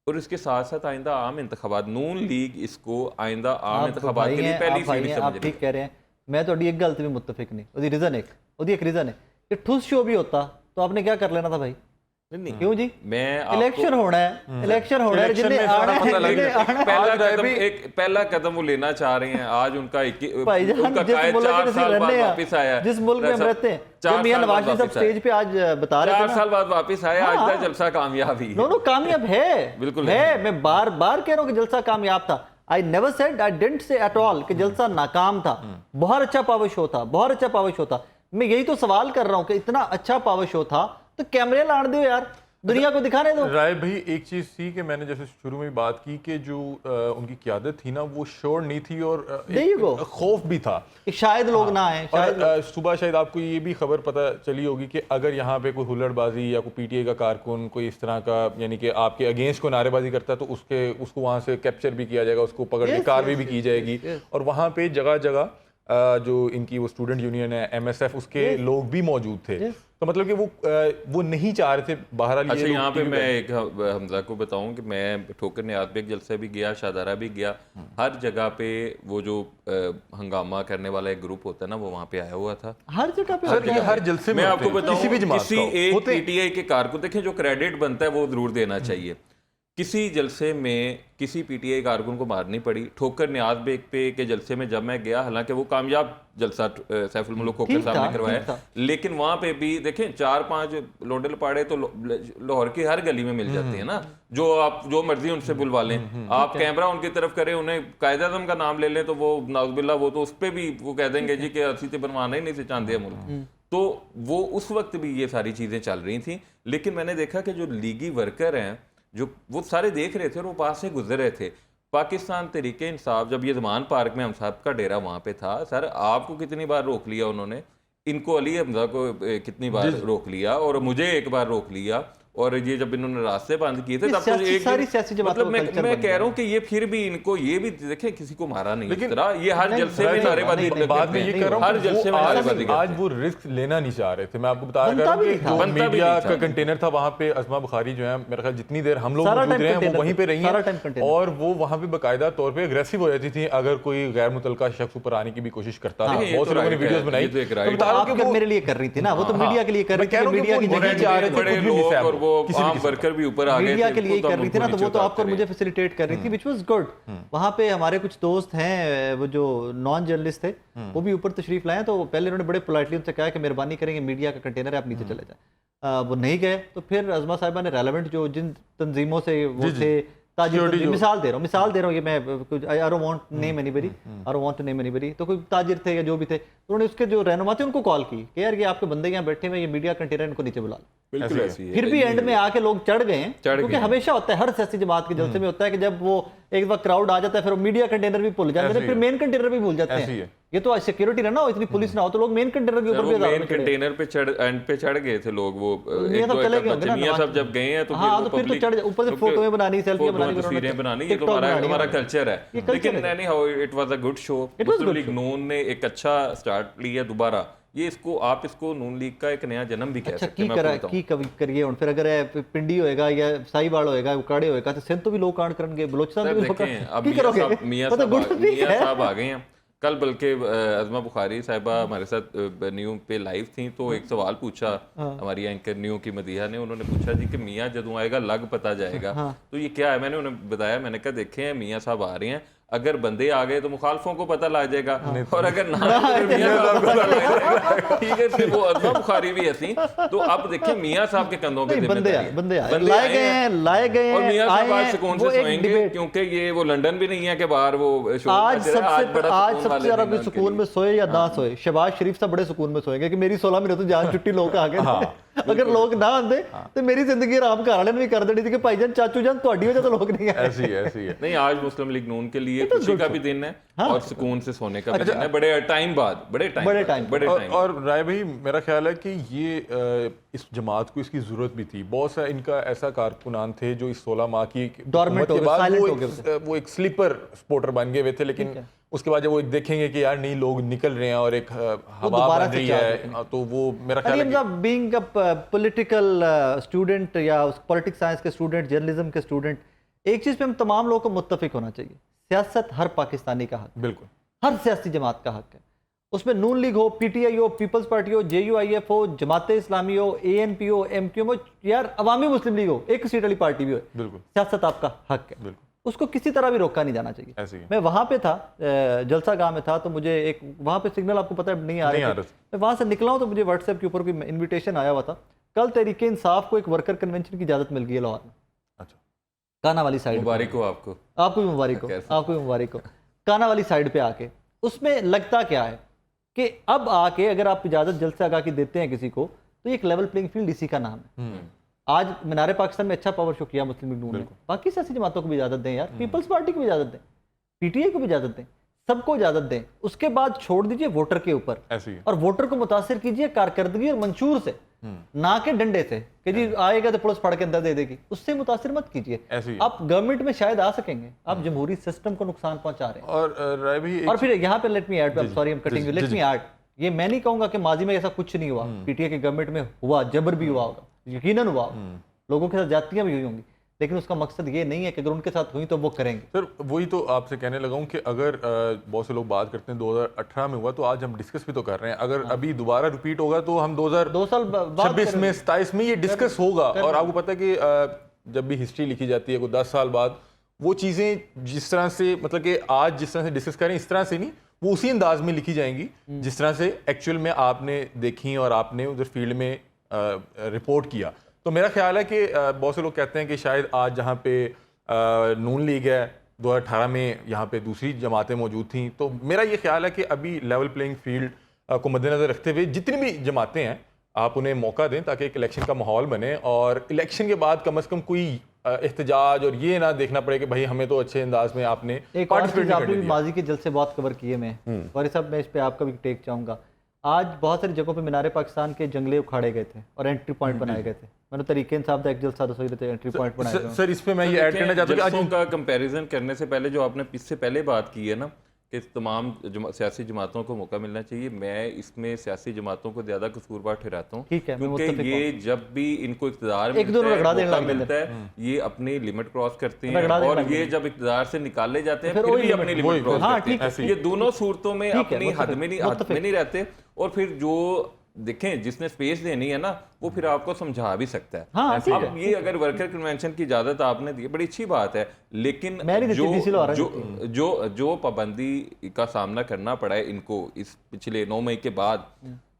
और इसके साथ साथ आइंदा आम इंतखाबात, नून लीग इसको आइंदा आम इंतखाबात के लिए पहली सीढ़ी समझ रही है। ठीक कह रहे हैं, मैं तो एक गलत भी मुत्तफिक नहीं। उसकी रीजन एक कि ठुस शो भी होता तो आपने क्या कर लेना था भाई? नहीं क्यों जी? मैं इलेक्शन होना है, इलेक्शन होना है, जिन्हें आना है, पहला कदम वो लेना चाह रहे हैं। आज उनका उनका 4 साल बाद वापस आया, जिस मुल्क में हम रहते हैं, जब मियां नवाज शरीफ साहब स्टेज पे आज बता रहे थे 4 साल बाद वापस आया, आज का जलसा कामयाब ही नो कामयाब है, बिल्कुल है। मैं बार बार कह रहा हूँ कि जलसा कामयाब था। I never said, I didn't say at all कि जलसा नाकाम था। बहुत अच्छा पावर शो था, बहुत अच्छा पावर शो था। मैं यही तो सवाल कर रहा हूँ कि इतना अच्छा पावर शो था तो कैमरे लाड़ दो यार, दुनिया को दिखाने दो। राय भाई एक चीज थी कि मैंने जैसे शुरू में बात की कि जो उनकी क़यादत थी ना वो श्योर नहीं थी और खौफ भी था शायद लोग ना आए। और सुबह शायद आपको ये भी खबर पता चली होगी कि अगर यहाँ पे कोई हुल्लड़बाजी या कोई पीटीआई का कारकुन कोई इस तरह का यानी कि आपके अगेंस्ट को नारेबाजी करता है तो उसको वहाँ से कैप्चर भी किया जाएगा, उसको पकड़ के कार्रवाई भी की जाएगी। और वहाँ पे जगह जगह जो इनकी वो स्टूडेंट यूनियन है MSF उसके लोग भी मौजूद थे। तो मतलब कि वो नहीं चाह रहे थे बहरहाल। अच्छा, यहाँ पे मैं एक हमजा को बताऊं कि मैं ठोकर नियाज़ बेग जलसे भी गया, शाहदारा भी गया, हर जगह पे वो जो हंगामा करने वाला एक ग्रुप होता है ना, वो वहाँ पे आया हुआ था। हर जगह पे सर ये हर जलसे में मैं होते आपको हैं, किसी भी बताऊं, जमात किसी का हो। एक होते हैं। PTI के कार को देखें, जो क्रेडिट बनता है वो जरूर देना चाहिए। किसी जलसे में किसी PTI कारकुन को मारनी पड़ी। ठोकर नियाज़ बेग पे के जलसे में जब मैं गया, हालांकि वो कामयाब जलसा सैफुल मुल्क खोकर ठीक साहब था, ने करवाया, ठीक था। लेकिन वहां पे भी देखें 4-5 लोडे लपाड़े तो लाहौर की हर गली में मिल जाते हैं ना, जो आप जो मर्जी उनसे बुलवा लें। आप कैमरा उनकी तरफ करें, उन्हें कायद-ए-आज़म का नाम ले लें तो वो नाउज़ुबिल्लाह वो तो उस पर भी वो कह देंगे जी कि असी तो बनवाना ही नहीं से चाहते मुल्क। तो वो उस वक्त भी ये सारी चीजें चल रही थी, लेकिन मैंने देखा कि जो लीगी वर्कर हैं, जो वो सारे देख रहे थे और वो पास से गुजर रहे थे। पाकिस्तान तहरीक इंसाफ, जब ये ज़मान पार्क में हम साहब का डेरा वहाँ पे था, सर आपको कितनी बार रोक लिया उन्होंने, इनको अली हमजा को कितनी बार रोक लिया और मुझे एक बार रोक लिया। और ये जब इन्होंने रास्ते बंद किए थे तब तो एक सारी सियासी जमातों मतलब का कल्चर मैं बन कह गया। रहा हूँ कि ये फिर भी इनको ये भी देखें, किसी को मारा नहीं इस लेकिन तरह, ये हर नहीं, जलसे में नहीं, नारेबाजी नहीं, बाद में ये करते कह रहा हैं, हर हूँ कि जलसे में वो नारेबाजी आज करते हैं। वो रिस्क लेना नहीं चाह रहे थे। मैं आपको बता बनता रहा हूँ भी कि नहीं था। जो बनता भी मीडिया नहीं का था। कंटेनर था वहाँ पे अज़मा बुखारी जो है, मेरे ख्याल जितनी देर हम लोग सारा मौजूद टाइम रहे हैं कंटेनर वो वहीं पे रही सारा हैं, टाइम कंटेनर। और वो वहाँ पे बाकायदा तौर पे अग्रेसिव हो जाती थी अगर कोई गैर मुतलका शख्स ऊपर आने की भी कोशिश करता था। ये बहुत तो से लोगों ने right वीडियोस है, बनाई। ये तो एक right तो बता रहा हूँ कि आपके वो मेरे लिए कर रही थी ना, वो तो मीडिया के लिए कर रही थी, मीडिया की वो जगह नहीं चाह रहे थे बड़े खुद भी लोग डिसैबल और वो किसी भी आम किस्म का। वर्कर भी ऊपर आ गए मीडिया थे, के लिए उनको तो कर हम रही थी ना, तो नीचे वो तो आपको और उतारते मुझे रहे। फैसिलिटेट कर रही थी, विच वाज गुड। वहाँ पे हमारे कुछ दोस्त हैं वो जो नॉन जर्नलिस्ट थे, वो भी ऊपर तशरीफ लाए, तो पहले उन्होंने बड़े पोलाइटली उनसे कहा कि मेहरबानी करेंगे, मीडिया का कंटेनर है, आप नीचे चले जाए। वो नहीं गए, तो फिर अज़मा साहिबा ने रेलेवेंट जो जिन तंजीमों से वो थे, ताजिर तंजीम, मिसाल दे रहा हूँ ये मैं कुछ I don't want name anybody, I don't want to name anybody, तो कोई ताजिर थे या जो भी थे, तो उन्होंने उसके जो रहनुमा थे उनको कॉल की कि यार ये आपके बंदे यहाँ बैठे हुए, ये मीडिया कंटेनर, इनको नीचे बुला लो। बिल्कुल ऐसी है। फिर भी एंड में आके लोग चढ़ गए हैं, क्योंकि हमेशा होता है हर सियासी जमात के जलसे में होता है कि जब वो एक बार क्राउड आ जाता है फिर वो मीडिया कंटेनर भी भूल जाते हैं, फिर मेन कंटेनर भी भूल जाते हैं। ये तो सिक्योरिटी ना हो, इतनी पुलिस ना हो, तो लोग मेन कंटेनर के ऊपर भी मेन कंटेनर पे एंड पे चढ़ गए थे लोग। वो मियां साहब चले गए होंगे ना, मियां साहब जब गए हैं तो हाँ, तो फिर तो चढ़ ऊपर से फोटोएं बनानी, सेल्फियां बनानी, तस्वीरें बनानी, ये तो हमारा कल्चर है। लेकिन anyhow it was a good show. Muslim League नून ने एक अच्छा स्टार्ट लिया दोबारा। ये इसको आप इसको नून लीग का एक नया जन्म भी कह अच्छा सकते हैं। की करिए हुण फिर अगर पिंडी होएगा या साहिवाल होएगा, उकाड़े होएगा, तो सिंध तो भी लोग कांड करनगे, बलोचिस्तान तो भी लोग अब की करोगे? मियां वो तो गुड ठीक है। साहब आ गए हैं कल, बल्कि अज़मा बुखारी साहिबा हमारे साथ न्यू पे लाइव थी, तो एक सवाल पूछा हमारी एंकर न्यू की मदीहा ने, उन्होंने पूछा जी कि मियाँ जदों आएगा लग पता जाएगा, तो ये क्या है? मैंने उन्हें बताया, मैंने कहा देखें मियाँ साहब आ रहे हैं, अगर बंदे आ गए तो मुखालफों को पता लग जाएगा, और अगर ना आए तो मियां साहब को पता लग जाएगा। ठीक है, फिर वो अज़मा बुखारी भी ऐसी। तो अब देखें मियाँ साहब के कंधों पे बंदे लाए गए हैं और मियाँ साहब आज सुकून से वो एक सोएंगे, डिबेट। क्योंकि ये वो लंदन भी नहीं है कि बाहर वो आज सबसे ज्यादा कोई सुकून में सोए या ना सोए, शहबाज शरीफ साहब बड़े सुकून में सोएंगे कि मेरी 16 महीने तो जान छुट्टी लोग आ गए। अगर लोग ना आते तो मेरी जिंदगी आराम घर वाले ने भी कर देनी थी कि भाईजान चाचू जान ਤੁਹਾਡੀ वजह तो लोग नहीं आए। ऐसी है। नहीं, आज मुस्लिम लीग नून के लिए खुशी का भी दिन है और सुकून से सोने का भी दिन है, बड़े टाइम बाद, बड़े टाइम। और राय भाई, मेरा ख्याल है कि ये इस जमात को इसकी जरूरत भी थी। बहुत सा इनका ऐसा कारकुनान थे जो इस 16 माह की डोरमेंट हुकूमत के बाद हो गए, वो एक स्लीपर सपोर्टर बन गए हुए थे, लेकिन उसके बाद जब वो देखेंगे कि यार नहीं लोग निकल रहे हैं और एक हवा बन रही है, तो वो मेरा ख्याल है कि बीइंग अ पॉलिटिकल स्टूडेंट या पॉलिटिक्स साइंस के स्टूडेंट, जर्नलिज्म के स्टूडेंट, एक चीज पे हम तमाम लोगों को मुत्तफिक होना चाहिए, सियासत हर पाकिस्तानी का हक, बिल्कुल हर सियासी जमात का हक है। उसमें नून लीग हो, PTI हो, पीपल्स पार्टी हो, JUIF हो, जमात इस्लामी हो, ANP हो, MQM हो, यार अवामी मुस्लिम लीग हो, एक सीट वाली पार्टी भी हो, बिल्कुल सियासत आपका हक है, बिल्कुल उसको किसी तरह भी रोका नहीं जाना चाहिए। ऐसे ही है। मैं वहां पे था, जलसा गांव में था, तो मुझे एक वहां पे सिग्नल आपको पता है नहीं आ रहे थे, मैं वहां से निकला हूं तो मुझे व्हाट्सएप के ऊपर कोई इन्विटेशन आया हुआ था, कल तहरीक इंसाफ को एक वर्कर कन्वेंशन की इजाजत मिल गई है लाहौर में। अच्छा, काना वाली साइड, मुबारक हो आपको, आपको भी मुबारक हो, आपको भी मुबारक हो। काना वाली साइड पे आके उसमें लगता क्या है कि अब आके अगर आप इजाजत जलसा आगा की देते हैं किसी को, तो ये एक लेवल प्लेइंग फील्ड इसी का नाम है। आज मीनारे पाकिस्तान में अच्छा पावर शो किया मुस्लिम लीग नून ने, बाकी सियासी जमातों को भी इजाजत दें यार, पीपल्स पार्टी को भी इजाजत दें, PTI को भी इजाजत दें, सबको इजाजत दें। उसके बाद छोड़ दीजिए वोटर के ऊपर, ऐसे ही है। और वोटर को मुतासिर कीजिए कारकर्दगी और मंशूर से। ना के डंडे से कि जी आएगा तो पुलिस फाड़ के अंदर दे देगी, उससे मुतासिर मत कीजिए। ऐसे ही। आप गवर्नमेंट में शायद आ सकेंगे, आप जमहूरी सिस्टम को नुकसान पहुंचा रहे हैं। और राय भी और फिर यहाँ पे let me add, sorry I am cutting you, let me add, ये मैं नहीं कहूंगा कि माजी में ऐसा कुछ नहीं हुआ, पीटीआई के गवर्नमेंट में हुआ, जबर भी हुआ होगा, यकीनन हुआ होगा, लोगों के साथ जातियां भी हुई होंगी, लेकिन उसका मकसद ये नहीं है कि अगर उनके साथ हुई तो वो करेंगे। सर वही तो आपसे कहने लगा हूँ कि अगर बहुत से लोग बात करते हैं 2018 में हुआ, तो आज हम डिस्कस भी तो कर रहे हैं। अगर अभी दोबारा रिपीट होगा तो हम 2 साल बाद 2026 में 27 में ये डिस्कस होगा। और आपको पता है कि जब भी हिस्ट्री लिखी जाती है कोई 10 साल बाद, वो चीज़ें जिस तरह से, मतलब कि आज जिस तरह से डिस्कस करें इस तरह से नहीं, वो उसी अंदाज में लिखी जाएंगी जिस तरह से एक्चुअल में आपने देखी और आपने उधर फील्ड में रिपोर्ट किया। तो मेरा ख्याल है कि बहुत से लोग कहते हैं कि शायद आज जहाँ पे नून लीग है, 2018 में यहाँ पे दूसरी जमातें मौजूद थीं, तो मेरा ये ख्याल है कि अभी लेवल प्लेइंग फील्ड को मद्देनज़र रखते हुए जितनी भी जमातें हैं आप उन्हें मौका दें ताकि एक इलेक्शन का माहौल बने, और इलेक्शन के बाद कम से कम कोई एहतजाज और ये ना देखना पड़े कि भाई हमें तो अच्छे अंदाज में आपने एक और चीज़ आपने भी माजी के जलसे बहुत कवर किए मैं, वारी साहब मैं इस पे आपका भी टेक चाहूँगा। आज बहुत सारी जगहों पे मीनारे पाकिस्तान के जंगले उखाड़े गए थे और एंट्री पॉइंट बनाए गए थे। मैंने तरीके इंसाफ एक जलसा तो सही एंट्री पॉइंट बनाए गए। सर इस पे मैं ये ऐड करना चाहता हूँ कि जलसों का कंपैरिजन करने से पहले जो आपने इससे पहले बात की है ना कि तमाम सियासी जमातों को मौका मिलना चाहिए, मैं इसमें सियासी जमातों को ज्यादा कसूरवार ठहराता हूँ, ठीक है, मैं क्योंकि मुत्तफिक ये जब भी इनको इक़्तिदार एक दो रगड़ा देने लग मिलता है ये अपनी लिमिट क्रॉस करते हैं, रगड़ा देने और लग ये जब इक़्तिदार से निकाले जाते हैं फिर भी अपनी लिमिट क्रॉस हाँ, करते हैं। ये दोनों सूरतों में अपनी हद में नहीं रहते, और फिर जो देखें जिसने स्पेस देनी है ना वो फिर आपको समझा भी सकता है। हाँ, अब ये अगर वर्कर कन्वेंशन की इजाजत आपने दी बड़ी अच्छी बात है, लेकिन जो पाबंदी का सामना करना पड़ा है इनको इस पिछले 9 मई के बाद,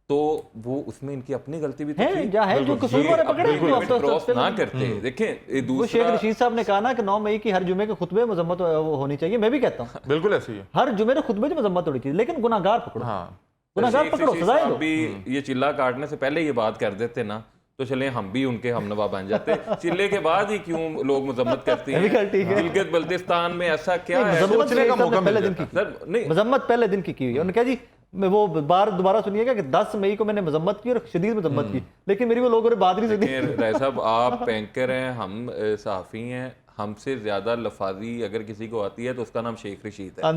तो वो उसमें इनकी अपनी गलती भी है, जो कसूरवार है पकड़े इनको क्रॉस ना करते। देखें वो शेख रशीद साहब ने कहा ना कि 9 मई की हर जुमे के खुतबे में मजम्मत होनी चाहिए, मैं भी कहता हूँ बिल्कुल ऐसे ही है, हर जुमे के खुतबे में मजम्मत होनी चाहिए, लेकिन गुनाहगार पकड़ो। हाँ गुनाहगार पकड़ो, सजाएं दो। भी ये चिल्ला काटने से पहले ये बात कर देते ना तो चले हम भी उनके हमनवा बन जाते। चिल्ले के बाद ही क्यों लोग मजम्मत करती हैं? गिलगित बल्तिस्तान में ऐसा क्या है? सोचने का मौका पहले दिन की नहीं मजम्मत पहले दिन की हुई है। उन्होंने कहा जी वो बार दोबारा सुनिएगा कि 10 मई को मैंने मजम्मत की और शदीद मजम्मत की, लेकिन मेरी वो लोगों ने बात नहीं सुनी। राय साहब आप बैंकर हैं, हम सहाफ़ी हैं, हमसे ज्यादा लफाजी अगर किसी को आती है तो उसका नाम शेख रशीद है।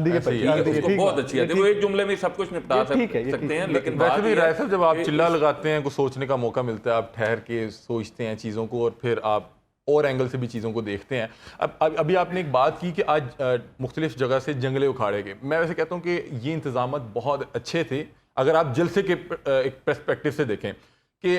उसको बहुत अच्छी आती है, वो एक जुमले में सब कुछ निपटा सकते हैं। लेकिन वैसे भी राय साहब जब आप चिल्ला लगाते हैं, कुछ सोचने का मौका मिलता है, आप ठहर के सोचते हैं चीज़ों को और फिर आप और एंगल से भी चीज़ों को देखते हैं। अब अभी आपने एक बात की कि आज मुख्तलिफ जगह से जंगले उखाड़े गए। मैं वैसे कहता हूँ कि ये इंतजाम बहुत अच्छे थे अगर आप जलसे के एक पर्सपेक्टिव से देखें कि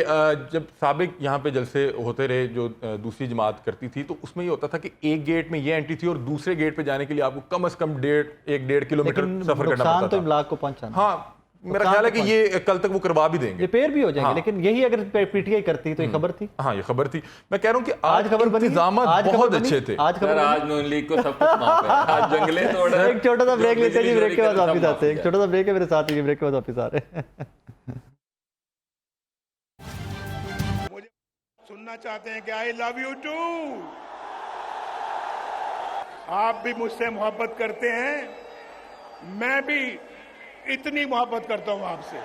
जब साबिक यहाँ पे जलसे होते रहे जो दूसरी जमात करती थी, तो उसमें ये होता था कि एक गेट में ये एंट्री थी और दूसरे गेट पे जाने के लिए आपको कम से कम 1.5 किलोमीटर सफर करना पड़ता था। तो इमलाक को पहुंचाना। हाँ, मेरा ख्याल है कि ये कल तक वो करवा भी देंगे, रिपेयर भी हो जाएंगे। हाँ। लेकिन यही अगर पीटीआई करती तो ये खबर थी। हाँ, ये खबर थी। मैं कह रहा हूँ कि आज खबर बनी, इंतजामात बहुत अच्छे थे। आज नून लीग को सब कुछ माफ है, आज जंगले तोड़ा। एक छोटा सा ब्रेक लेते हैं जी, ब्रेक के बाद वापस आते हैं। एक छोटा सा ब्रेक है मेरे साथ ही, ब्रेक के बाद वापस आ रहे हैं। मुझे सुनना चाहते हैं कि आई लव यू टू, आप भी मुझसे मोहब्बत करते हैं, मैं भी इतनी मोहब्बत करता हूं आपसे।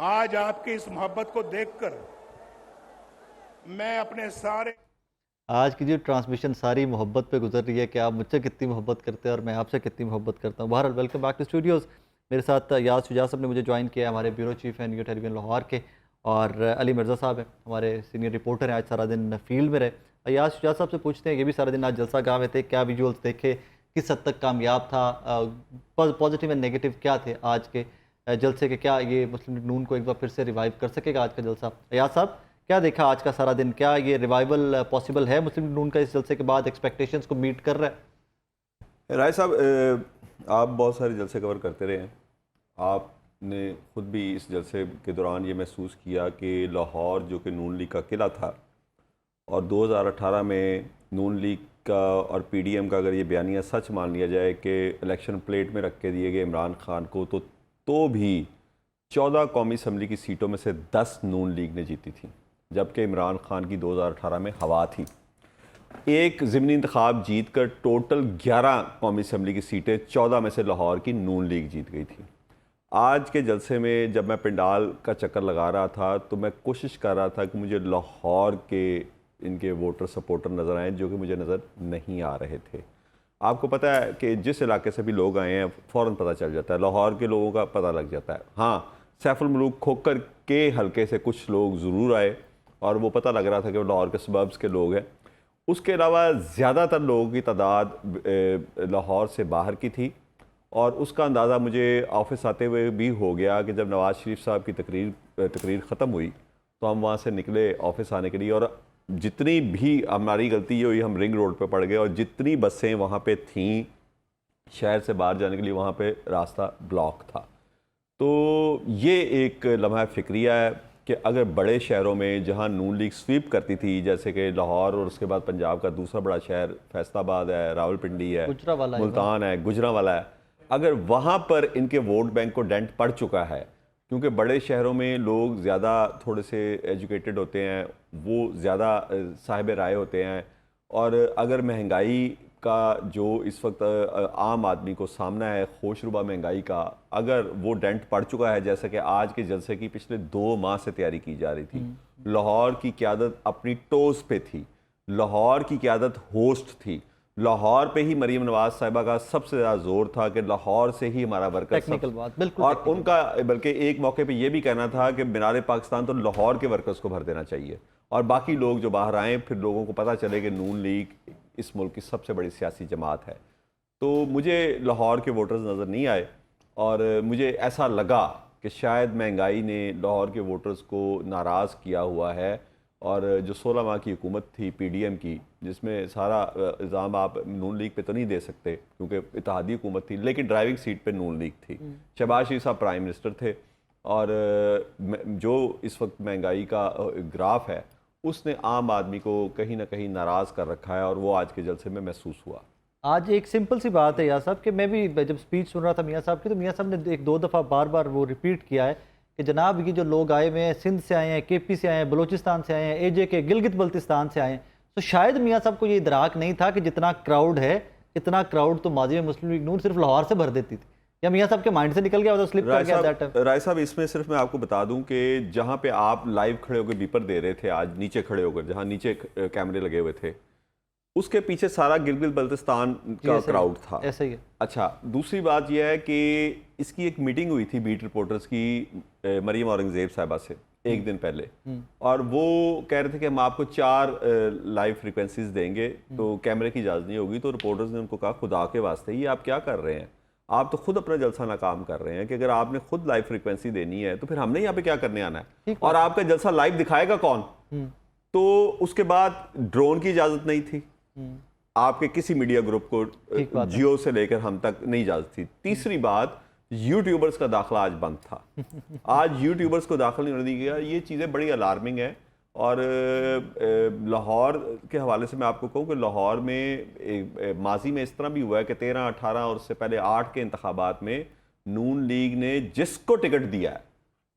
आज आपकी इस मोहब्बत को देखकर मैं अपने सारे आज की जो ट्रांसमिशन सारी मोहब्बत पे गुजर रही है कि आप मुझसे कितनी मोहब्बत करते हैं और मैं आपसे कितनी मोहब्बत करता हूँ। बहरहाल वेलकम बैक टू स्टूडियोज़। मेरे साथ याद शुजा साहब ने मुझे ज्वाइन किया, हमारे ब्यूरो चीफ हैं न्यू टेलीविजन लाहौर के, और अली मिर्ज़ा साहब हैं हमारे सीनियर रिपोर्टर हैं, आज सारा दिन फील्ड में रहे। याद शुजा साहब से पूछते हैं, ये भी सारा दिन आज जलसा गाँव में थे, क्या विजुअल्स देखे, किस हद तक कामयाब था, पॉजिटिव एंड नेगेटिव क्या थे आज के जलसे के, क्या ये मुस्लिम लीग नून को एक बार फिर से रिवाइव कर सकेगा आज का जलसा? याद साहब क्या देखा आज का सारा दिन, क्या ये रिवाइवल पॉसिबल है मुस्लिम लीग नून का इस जलसे के बाद, एक्सपेक्टेशंस को मीट कर रहा है? राय साहब आप बहुत सारे जलसे कवर करते रहे हैं, आपने खुद भी इस जलसे के दौरान ये महसूस किया कि लाहौर जो कि नून लीग का किला था, और 2018 में नून लीग का और पीडीएम का अगर ये बयानिया सच मान लिया जाए कि इलेक्शन प्लेट में रख के दिए गए इमरान खान को, तो भी 14 कौमी असम्बली की सीटों में से 10 नून लीग ने जीती थी, जबकि इमरान खान की 2018 में हवा थी। एक ज़िमनी इंतखाब जीत कर टोटल 11 कौमी असम्बली की सीटें 14 में से लाहौर की नून लीग जीत गई थी। आज के जलसे में जब मैं पंडाल का चक्कर लगा रहा था तो मैं कोशिश कर रहा था कि मुझे लाहौर के इनके वोटर सपोर्टर नज़र आए जो कि मुझे नज़र नहीं आ रहे थे। आपको पता है कि जिस इलाके से भी लोग आए हैं फ़ौरन पता चल जाता है, लाहौर के लोगों का पता लग जाता है। हाँ, सैफुल मुल्क खोकर के हलके से कुछ लोग ज़रूर आए और वो पता लग रहा था कि वो लाहौर के सबब्स के लोग हैं। उसके अलावा ज़्यादातर लोगों की तादाद लाहौर से बाहर की थी और उसका अंदाज़ा मुझे ऑफिस आते हुए भी हो गया कि जब नवाज़ शरीफ साहब की तकरीर ख़त्म हुई तो हम वहाँ से निकले ऑफिस आने के लिए और जितनी भी हमारी गलती ये हुई, हम रिंग रोड पे पड़ गए और जितनी बसें वहाँ पे थीं शहर से बाहर जाने के लिए वहाँ पे रास्ता ब्लॉक था। तो ये एक लम्हा फ़िक्रिया है कि अगर बड़े शहरों में जहाँ नून लीग स्वीप करती थी, जैसे कि लाहौर और उसके बाद पंजाब का दूसरा बड़ा शहर फैसलाबाद है, रावलपिंडी है, मुल्तान है, गुजरांवाला है, अगर वहाँ पर इनके वोट बैंक को डेंट पड़ चुका है, क्योंकि बड़े शहरों में लोग ज़्यादा थोड़े से एजुकेटेड होते हैं, वो ज़्यादा साहिब राय होते हैं और अगर महंगाई का जो इस वक्त आम आदमी को सामना है, खोशरुबा महंगाई का, अगर वो डेंट पड़ चुका है, जैसा कि आज के जलसे की पिछले 2 माह से तैयारी की जा रही थी, लाहौर की क़यादत अपनी टोज़ पे थी, लाहौर की क़यादत होस्ट थी, लाहौर पे ही मरीम नवाज साहिबा का सबसे ज़्यादा जोर था कि लाहौर से ही हमारा वर्कर टेक्निकल बात बिल्कुल और उनका बल्कि एक मौके पे ये भी कहना था कि मीनार पाकिस्तान तो लाहौर के वर्कर्स को भर देना चाहिए और बाकी लोग जो बाहर आए फिर लोगों को पता चले कि नून लीग इस मुल्क की सबसे बड़ी सियासी जमात है। तो मुझे लाहौर के वोटर्स नज़र नहीं आए और मुझे ऐसा लगा कि शायद महंगाई ने लाहौर के वोटर्स को नाराज़ किया हुआ है और जो 16 माह की हुकूमत थी PDM की, जिसमें सारा इल्ज़ाम आप नून लीग पे तो नहीं दे सकते क्योंकि इत्तेहादी हुकूमत थी, लेकिन ड्राइविंग सीट पे नून लीग थी, शहबाज शरीफ साहब प्राइम मिनिस्टर थे और जो इस वक्त महंगाई का ग्राफ है उसने आम आदमी को कहीं ना कहीं नाराज़ कर रखा है और वो आज के जलसे में महसूस हुआ। आज एक सिंपल सी बात है यार साहब कि मैं भी जब स्पीच सुन रहा था मियाँ साहब की तो मियाँ साहब ने 1-2 दफ़ा बार बार वो रिपीट किया है कि जनाब ये जो लोग आए हुए हैं सिंध से आए हैं, KP से आए हैं, बलोचिस्तान से आए हैं, AJ के गिलगित बल्तिस्तान से आए हैं, तो शायद मियाँ साहब को ये इदराक नहीं था कि जितना क्राउड है, इतना क्राउड तो माजी में मुस्लिम लीग नून सिर्फ लाहौर से भर देती थी, या मियाँ साहब के माइंड से निकल गया तो स्लिप कर गया। राय साहब इसमें सिर्फ मैं आपको बता दूं कि जहां पे आप लाइव खड़े होकर बीपर दे रहे थे, आज नीचे खड़े होकर जहां नीचे कैमरे लगे हुए थे, उसके पीछे सारा गिलगित बल्तिस्तान का क्राउड था। ऐसा ही है। अच्छा, दूसरी बात यह है कि इसकी एक मीटिंग हुई थी बीट रिपोर्टर्स की मरीम औरंगजेब साहिबा से एक दिन पहले और वो कह रहे थे कि हम आपको 4 लाइव फ्रिक्वेंसीज देंगे तो कैमरे की इजाज़त नहीं होगी। तो रिपोर्टर्स ने उनको कहा खुदा के वास्ते ये आप क्या कर रहे हैं, आप तो खुद अपना जलसा नाकाम कर रहे हैं कि अगर आपने खुद लाइव फ्रीक्वेंसी देनी है तो फिर हमने यहाँ पे क्या करने आना है और आपका जलसा लाइव दिखाएगा कौन। तो उसके बाद ड्रोन की इजाजत नहीं थी, आपके किसी मीडिया ग्रुप को जियो से लेकर हम तक नहीं इजाजत थी। तीसरी बात, यूट्यूबर्स का दाखिला आज बंद था। आज यूट्यूबर्स को दाखिल नहीं होने दिया। ये चीज़ें बड़ी अलार्मिंग है और लाहौर के हवाले से मैं आपको कहूँ कि लाहौर में माजी में इस तरह भी हुआ है कि 13, 18 और उससे पहले 8 के इंतखाबात में नून लीग ने जिसको टिकट दिया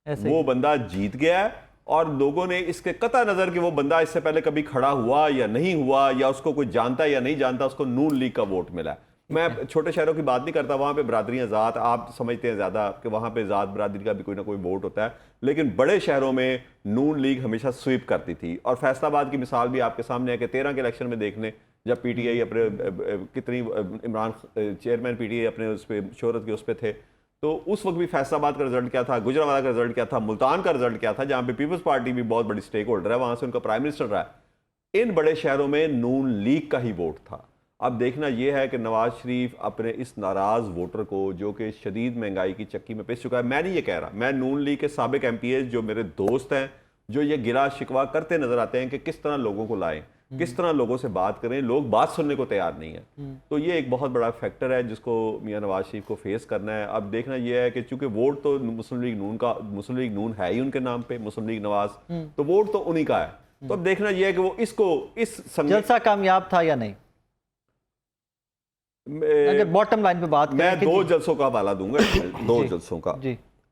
है वो बंदा जीत गया है और लोगों ने इसके कता नज़र कि वो बंदा इससे पहले कभी खड़ा हुआ या नहीं हुआ या उसको कोई जानता या नहीं जानता, उसको नून लीग का वोट मिला है। मैं छोटे शहरों की बात नहीं करता, वहाँ पे बरादरियाँ ज़ात आप समझते हैं ज़्यादा कि वहाँ पे ज़ात बरादरी का भी कोई ना कोई वोट होता है, लेकिन बड़े शहरों में नून लीग हमेशा स्वीप करती थी। और फैसलाबाद की मिसाल भी आपके सामने है कि 13 के इलेक्शन में देख लें, जब PTI अपने कितनी इमरान चेयरमैन PTI अपने उस पर शोहरत के उस पर थे, तो उस वक्त भी फैसलाबाद का रिजल्ट क्या था, गुजरांवाला का रिजल्ट क्या था, मुल्तान का रिजल्ट क्या था, जहाँ पे पीपल्स पार्टी भी बहुत बड़ी स्टेक होल्डर है, वहाँ से उनका प्राइम मिनिस्टर रहा है। इन बड़े शहरों में नून लीग का ही वोट था। अब देखना यह है कि नवाज शरीफ अपने इस नाराज़ वोटर को जो कि शदीद महंगाई की चक्की में पिस चुका है, मैं नहीं ये कह रहा, मैं नून लीग के साबिक MPs जो मेरे दोस्त हैं जो ये गिला शिकवा करते नजर आते हैं कि किस तरह लोगों को लाएं, किस तरह लोगों से बात करें, लोग बात सुनने को तैयार नहीं है। तो ये एक बहुत बड़ा फैक्टर है जिसको मियां नवाज शरीफ को फेस करना है। अब देखना यह है कि चूंकि वोट तो मुस्लिम लीग नून है ही उनके नाम पे, मुस्लिम लीग नवाज, तो वोट तो उन्हीं का है। तो अब देखना यह है कि वो इसको इस जलसा कामयाब था या नहीं। अगर बॉटम लाइन पे बात मैं 2 जलसों का हवाला दूंगा 2 जलसों का,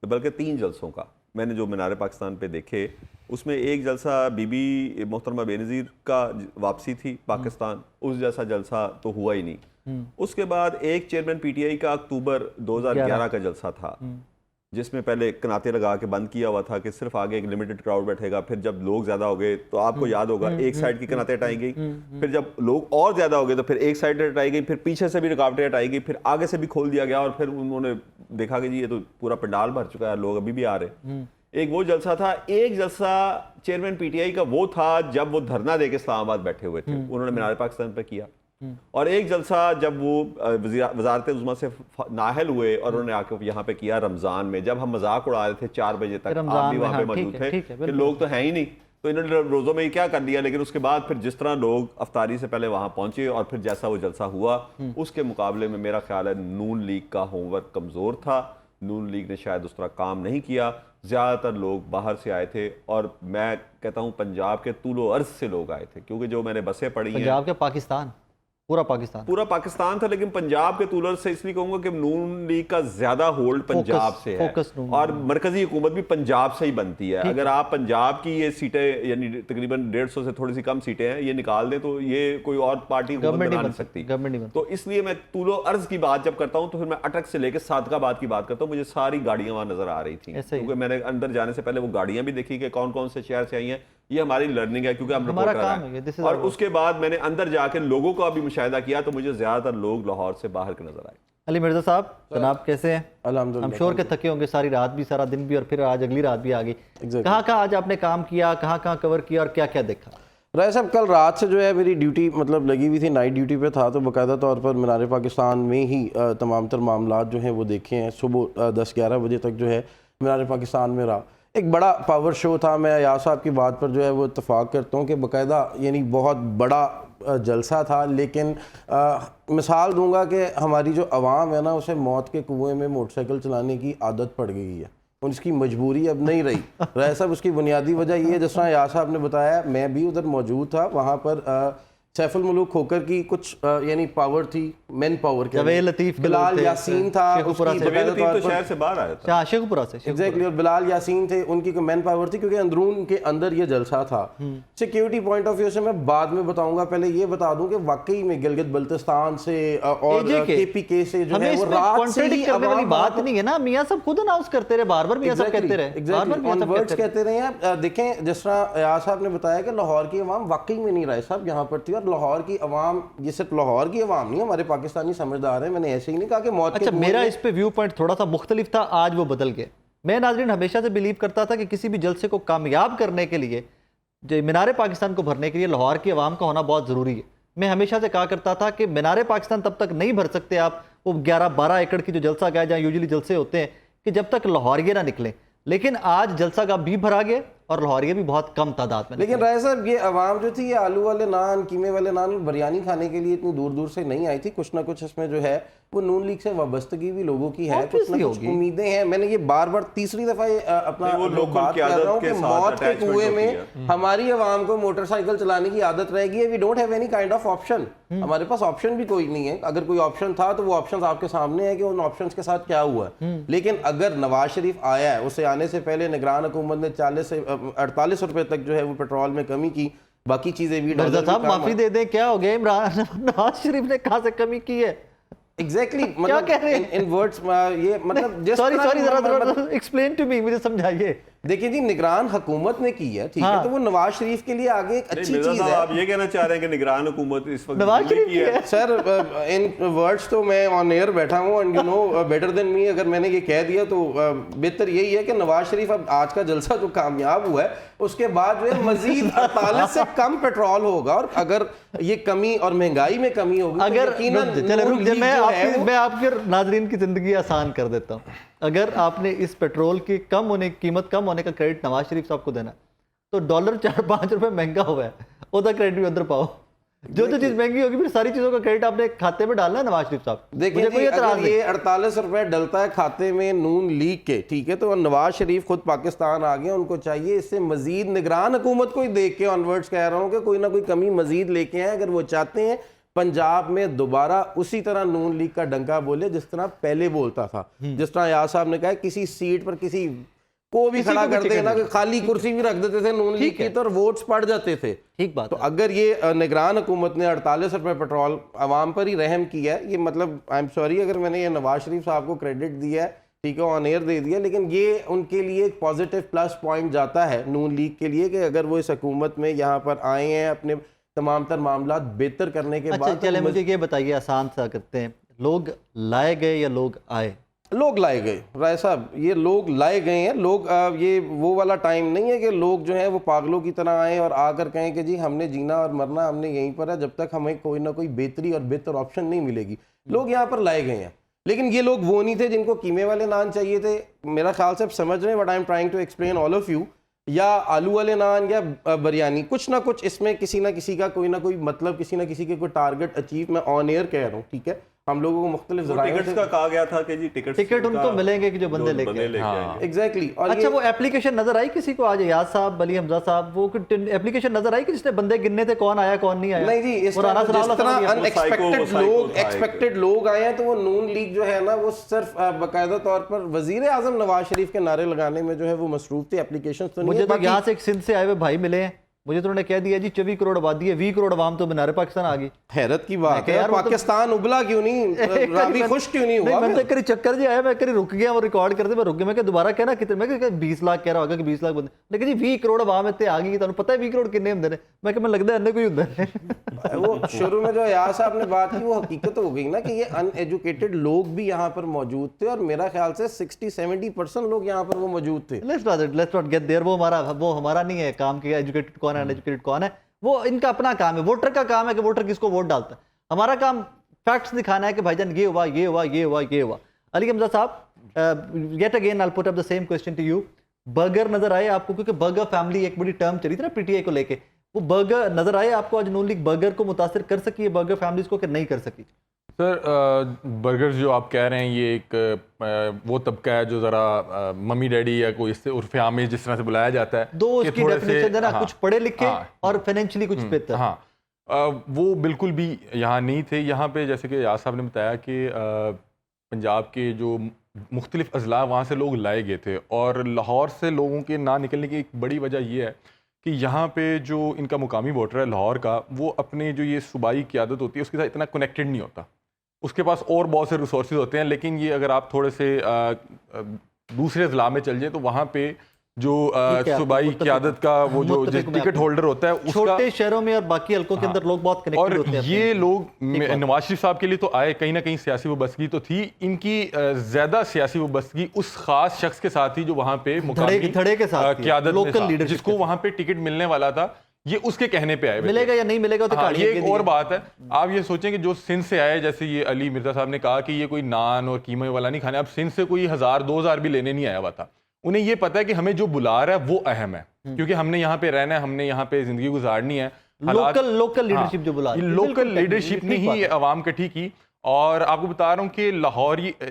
बल्कि 3 जलसों का मैंने जो मीनार पाकिस्तान पे देखे, उसमें एक जलसा बीबी मोहतरमा बेनज़ीर का वापसी थी पाकिस्तान, उस जैसा जलसा तो हुआ ही नहीं। उसके बाद एक चेयरमैन PTI का अक्टूबर 2011 का जलसा था, जिसमें पहले कनाते लगा के बंद किया हुआ था कि सिर्फ आगे एक लिमिटेड क्राउड बैठेगा, फिर जब लोग ज़्यादा हो गए तो आपको याद होगा एक साइड की कनाते हटाई गई, फिर जब लोग और ज़्यादा हो गए तो फिर एक साइड हटाई गई, फिर पीछे से भी रुकावटें हटाई गई, फिर आगे से भी खोल दिया गया, और फिर उन्होंने देखा कि जी ये तो पूरा पंडाल भर चुका है, लोग अभी भी आ रहे हैं। एक वो जलसा था। एक जलसा चेयरमैन पीटीआई का वो था जब वो धरना देके इस्लामाबाद बैठे हुए थे, उन्होंने मीनार पाकिस्तान पर किया। और एक जलसा जब वो वजारत उज़्मा से नाहल हुए और उन्होंने आके यहाँ पे किया रमज़ान में, जब हम मजाक उड़ा रहे थे 4 बजे तक, आप भी वहाँ पे मौजूद थे कि लोग तो हैं ही नहीं, तो इन्होंने रोज़ों में ही क्या कर लिया। लेकिन उसके बाद फिर जिस तरह लोग अफ्तारी से पहले वहाँ पहुँचे और फिर जैसा वो जलसा हुआ, उसके मुकाबले में मेरा ख्याल है नून लीग का होमवर्क कमज़ोर था। नून लीग ने शायद उस तरह काम नहीं किया। ज़्यादातर लोग बाहर से आए थे, और मैं कहता हूँ पंजाब के तूलो अर्ज से लोग आए थे, क्योंकि जो मैंने बसें पढ़ी हैं, पंजाब के पाकिस्तान, पूरा पाकिस्तान था, लेकिन पंजाब के तूलर से इसलिए कहूंगा कि नून लीग का ज्यादा होल्ड पंजाब से है, और मरकजी हुकूमत भी पंजाब से ही बनती है। अगर आप पंजाब की ये सीटें, यानी तकरीबन 150 से थोड़ी सी कम सीटें हैं, ये निकाल दें तो ये कोई और पार्टी हुकूमत बना नहीं सकती। तो इसलिए मैं तूलो अर्ज की बात जब करता हूँ तो फिर मैं अटक से लेकर सादकाबाद की बात करता हूँ। मुझे सारी गाड़ियां वहां नजर आ रही थी, क्योंकि मैंने अंदर जाने से पहले वो गाड़ियां भी देखी कि कौन कौन से शहर से आई हैं। ये हमारी लर्निंग है, क्योंकि हम रिपोर्टर हैं। और उसके बाद मैंने अंदर जाके लोगों का भी मुशाहिदा किया, तो मुझे ज्यादातर लोग लाहौर से बाहर के नजर आए। अली मिर्जा साहब, जनाब कैसे हैं? अल्हम्दुलिल्लाह। हम श्योर के थके होंगे, सारी रात भी, सारा दिन भी, और फिर आज अगली रात भी आ गई। कहाँ आज आपने काम किया, कहाँ कवर किया और क्या क्या देखा? राय साहब, कल रात से जो है मेरी ड्यूटी मतलब लगी हुई थी, नाइट ड्यूटी पे था, तो बाकायदा तौर पर मीनार पाकिस्तान में ही तमाम तर मामलात जो हैं वो देखे हैं। सुबह 10-11 बजे तक जो है मीनार पाकिस्तान में रहा। एक बड़ा पावर शो था। मैं यार साहब की बात पर जो है वो इत्तफाक करता हूँ कि बाकायदा यानी बहुत बड़ा जलसा था। लेकिन मिसाल दूंगा कि हमारी जो आवाम है ना, उसे मौत के कुएं में मोटरसाइकिल चलाने की आदत पड़ गई है, उसकी मजबूरी अब नहीं रही। राय साहब, उसकी बुनियादी वजह ये है, जिस तरह यार साहब ने बताया, मैं भी उधर मौजूद था। वहाँ पर सैफुल मुलूक खोकर की कुछ यानी पावर थी, मैन पावर के, बिलाल यासीन था, तो शहर से बाहर आया था, शेखपुरा से एग्जैक्टली, और बिलाल यासीन थे, उनकी मैन पावर थी, क्योंकि अंदरून के अंदर ये जलसा था। सिक्योरिटी पॉइंट ऑफ व्यू से मैं बाद में बताऊंगा, पहले ये बता दूं कि वाकई में गिलगित बल्तिस्तान से और केपीके से जो है वो रात से ही वाली बात नहीं है ना, मियां सब खुद अनाउंस करते रहे, बार-बार मियां सब कहते रहे, ऑनवर्ड्स कहते रहे हैं। देखें, जिस तरह यार साहब ने बताया कि लाहौर की आवाम वाकई में नहीं रहे साहब यहाँ पर थी, लाहौर की अवाम, ये सिर्फ लाहौर की अवाम नहीं, हमारे पाकिस्तानी समझदार हैं। मैंने ऐसे ही नहीं कहा कि मौत के मेरा इस पे व्यू पॉइंट थोड़ा सा मुख्तलिफ था, आज वो बदल गए। मैं नाज़रीन हमेशा से बिलीव करता था कि किसी भी जलसे को कामयाब करने के लिए, मीनार पाकिस्तान को भरने के लिए लाहौर की अवाम का होना बहुत ज़रूरी है। मैं हमेशा से कहा करता था कि मीनार पाकिस्तान तब तक नहीं भर सकते आप वो 11-12 एकड़ की जो जलसा गाह जहाँ यूजुअली जलसे होते हैं, कि जब तक लाहौरिये ना निकले। लेकिन आज जलसा गाह भी भरा गया और लाहौरिये भी बहुत कम तादाद में। लेकिन राय साहब, ये आवाम जो थी, ये आलू वाले नान, कीमे वाले नान, बिरयानी खाने के लिए इतनी दूर दूर से नहीं आई थी। कुछ ना कुछ इसमें जो है वो नून लीग से वाबस्तगी भी लोगों की है, कुछ ना कुछ उम्मीदें हैं। मैंने ये बार-बार तीसरी दफा अपना बात कर रहा हूँ कि मौत के कुएं में हमारी आवाम को मोटरसाइकिल चलाने की आदत रहेगी। We don't have any kind of option, हमारे पास ऑप्शन भी कोई नहीं है। अगर कोई ऑप्शन था तो वो ऑप्शन आपके सामने है कि उन ऑप्शन के साथ क्या हुआ है। लेकिन अगर नवाज शरीफ आया है, उसे आने से पहले निगरान हुकूमत ने 40 से 48 रुपए तक जो है वो पेट्रोल में कमी की, बाकी चीजें भी। माफी दे दे, क्या हो गया इमरान? नवाज शरीफ ने कहां से कमी की है? एग्जैक्टली, मतलब इन वर्ड्स ये मतलब सॉरी जरा एक्सप्लेन टू मी, मुझे समझाइए। देखिए जी, निगरान हुकूमत ने की है, ठीक है, तो वो नवाज शरीफ के लिए आगे एक अच्छी चीज है। आप ये कहना चाह रहे हैं कि निगरान हुकूमत इस वक्त नवाज शरीफ की है? सर, इन वर्ड्स तो मैं ऑन एयर बैठा हूँ, and you know better than me, अगर मैंने ये कह दिया तो बेहतर यही है कि नवाज शरीफ अब आज का जलसा जो कामयाब हुआ है, उसके बाद जो है मजीद 48 से कम पेट्रोल होगा, और अगर ये कमी और महंगाई में कमी होगी, अगर मैं आपके नाजरीन की जिंदगी आसान कर देता हूँ। अगर आपने इस पेट्रोल की कीमत कम होने का क्रेडिट नवाज शरीफ साहब को देना, तो डॉलर 4-5 रुपए महंगा हुआ है, उसका क्रेडिट भी अंदर पाओ। जो चीज महंगी होगी फिर सारी चीजों का क्रेडिट आपने खाते में डालना है नवाज शरीफ साहब। देखिए, अगर ये 48 रुपए डलता है खाते में नून लीग के, ठीक है, तो नवाज शरीफ खुद पाकिस्तान आ गए, उनको चाहिए इससे मजीद निगरान हुकूमत को ही देख के ऑनवर्ड्स कह रहा हूँ कि कोई ना कोई कमी मजीद लेके आए। अगर वो चाहते हैं पंजाब में दोबारा उसी तरह नून लीग का डंका बोले जिस तरह पहले बोलता था, जिस तरह यार साहब ने कहा, किसी सीट पर किसी को भी खड़ा कर देना, खाली कुर्सी भी रख देते थे नून लीग की, तो वोट्स पड़ जाते थे। ठीक बात। तो अगर ये निगरान हुकूमत ने 48 रुपए पेट्रोल आवाम पर ही रहम किया है, ये मतलब आई एम सॉरी अगर मैंने ये नवाज शरीफ साहब को क्रेडिट दिया है, ठीक है, ऑन एयर दे दिया, लेकिन ये उनके लिए एक पॉजिटिव प्लस पॉइंट जाता है नून लीग के लिए कि अगर वो इस हुकूमत में यहाँ पर आए हैं अपने तमाम तर मामला बेहतर करने के अच्छा बाद। चले मुझे ये बताइए, आसान सा करते हैं, लोग लाए गए या लोग आए? लोग लाए गए राय साहब, ये लोग लाए गए हैं। लोग ये वो वाला टाइम नहीं है कि लोग जो है वो पागलों की तरह आए और आकर कहें कि जी हमने जीना और मरना हमने यहीं पर है, जब तक हमें कोई ना कोई बेहतरी और बेहतर ऑप्शन नहीं मिलेगी। लोग यहाँ पर लाए गए हैं, लेकिन ये लोग वो नहीं थे जिनको कीमे वाले नान चाहिए थे। मेरा ख्याल से आप समझ रहे हैं what I am trying to explain all of you, या आलू वाले नान या बिरयानी, कुछ ना कुछ इसमें किसी ना किसी का कोई ना कोई मतलब, किसी ना किसी के कोई टारगेट अचीव। मैं ऑन एयर कह रहा हूँ, ठीक है, हम लोगों को मुख्तलिफ टिकट्स का कहा गया था कि जी टिकट उनको मिलेंगे कि जो बंदे लेके आएंगे। एग्जैक्टली। अच्छा वो एप्लीकेशन नजर आई किसी को आज? याद साहब, अली हमजा साहब, वो एप्लीकेशन नजर आई कि जिसने बंदे गिनने थे कौन आया कौन नहीं आया? नहीं जी, इस तरह अनएक्सपेक्टेड लोग एक्सपेक्टेड लोग आए हैं, तो वो नून लीग जो है ना वो सिर्फ बाकायदा तौर पर वजीर आजम नवाज शरीफ के नारे लगाने में जो है वो मसरूफ थे। एप्लीकेशन तो मुझे तो यहाँ से एक सिंध से आए हुए भाई मिले हैं, मुझे तो उन्होंने कह दिया जी 24 करोड़ आबादी है, 20 करोड़ आवाम तो मीनार पाकिस्तान आ गई। हैरत की बात है, पाकिस्तान उबला क्यों नहीं, रावी खुश क्यों नहीं हुआ? मैं तो करी चक्कर जी आया, मैं करी रुक गया, वो रिकॉर्ड करते मैं रुक गया, मैं क्या दोबारा कहना कितने, मैं 20 लाख कह रहा होगा कि 20 लाख बंदे, लेकिन जी 20 करोड़ आवाम इतने आ गई, तुम पता है 20 करोड़ कितने होंगे ने? मैं क्या, मैं लगता है अन्य कोई होंगे। वो शुरू में जो यार साहब ने बात की वो हकीकत हो गई ना कि ये अनएजुकेटेड लोग भी यहाँ पर मौजूद थे, और मेरा ख्याल से 60-70% लोग यहाँ पर वो मौजूद थे। लेट्स नॉट गेट देयर, वो हमारा नहीं है काम कि एजुकेटेड कौन है अनएजुकेटेड कौन है, वो इनका अपना काम है। वोटर का काम है कि वोटर किसको वोट डालता है, हमारा काम फैक्ट्स दिखाना है कि भाईजान ये हुआ ये हुआ ये हुआ ये हुआ। अली हमजा साहब, get again I will put up the same question to you, burger नजर आए आपको? क्योंकि बर्गर फैमिली एक बड़ी टर्म चली थी ना पीटीआई को लेके, वो बर्गर नजर आए आपको आज नून लीग बर्गर को मुतासिर कर सकी है, बर्गर फैमिलीज को, कि नहीं कर सकी? सर बर्गर्स जो आप कह रहे हैं ये एक वो तबका है जो ज़रा मम्मी डैडी या कोई इससे उर्फ आमेज जिस तरह से बुलाया जाता है, दो उसकी डेफिनेशन है ना, कुछ पढ़े लिखे और फाइनेंशियली कुछ बेहतर। हाँ, वो बिल्कुल भी यहाँ नहीं थे। यहाँ पे जैसे कि याद साहब ने बताया कि पंजाब के जो मुख्तलिफ अजला वहाँ से लोग लाए गए थे, और लाहौर से लोगों के ना निकलने की एक बड़ी वजह यह है कि यहाँ पे जो इनका मुकामी वोटर है लाहौर का, वो अपने जो ये सूबाई क़यादत होती है उसके साथ इतना कनेक्टेड नहीं होता, उसके पास और बहुत से रिसोर्सेज होते हैं। लेकिन ये अगर आप थोड़े से दूसरे ज़िला में चल जाए तो वहाँ पे जो सूबाई क़यादत का वो जो टिकट होल्डर होता है उसका, छोटे शहरों में और बाकी हल्कों के अंदर लोग बहुत कनेक्टेड होते हैं। और ये लोग नवाज शरीफ साहब के लिए तो आए, कहीं ना कहीं सियासी वबस्तगी तो थी, इनकी ज़्यादा सियासी वबस्तगी उस खास शख्स के साथ थी जो वहाँ पे मुकामी क़यादत लोकल लीडर, जिसको वहाँ पे टिकट मिलने वाला था, ये उसके कहने पे आए। मिलेगा या नहीं मिलेगा तो ये एक और बात है। आप ये सोचें कि जो सिंध से आए, जैसे ये अली मिर्जा साहब ने कहा कि ये कोई नान और कीमे वाला नहीं खाने, अब सिंध से कोई 1000-2000 भी लेने नहीं आया हुआ था। उन्हें ये पता है कि हमें जो बुला रहा है वो अहम है, क्योंकि हमने यहाँ पे रहना है, हमने यहाँ पे जिंदगी गुजारनी है। लोकल लीडरशिप जो बुला, लोकल लीडरशिप ने ही अवाम इकट्ठी की। और आपको बता रहा हूँ कि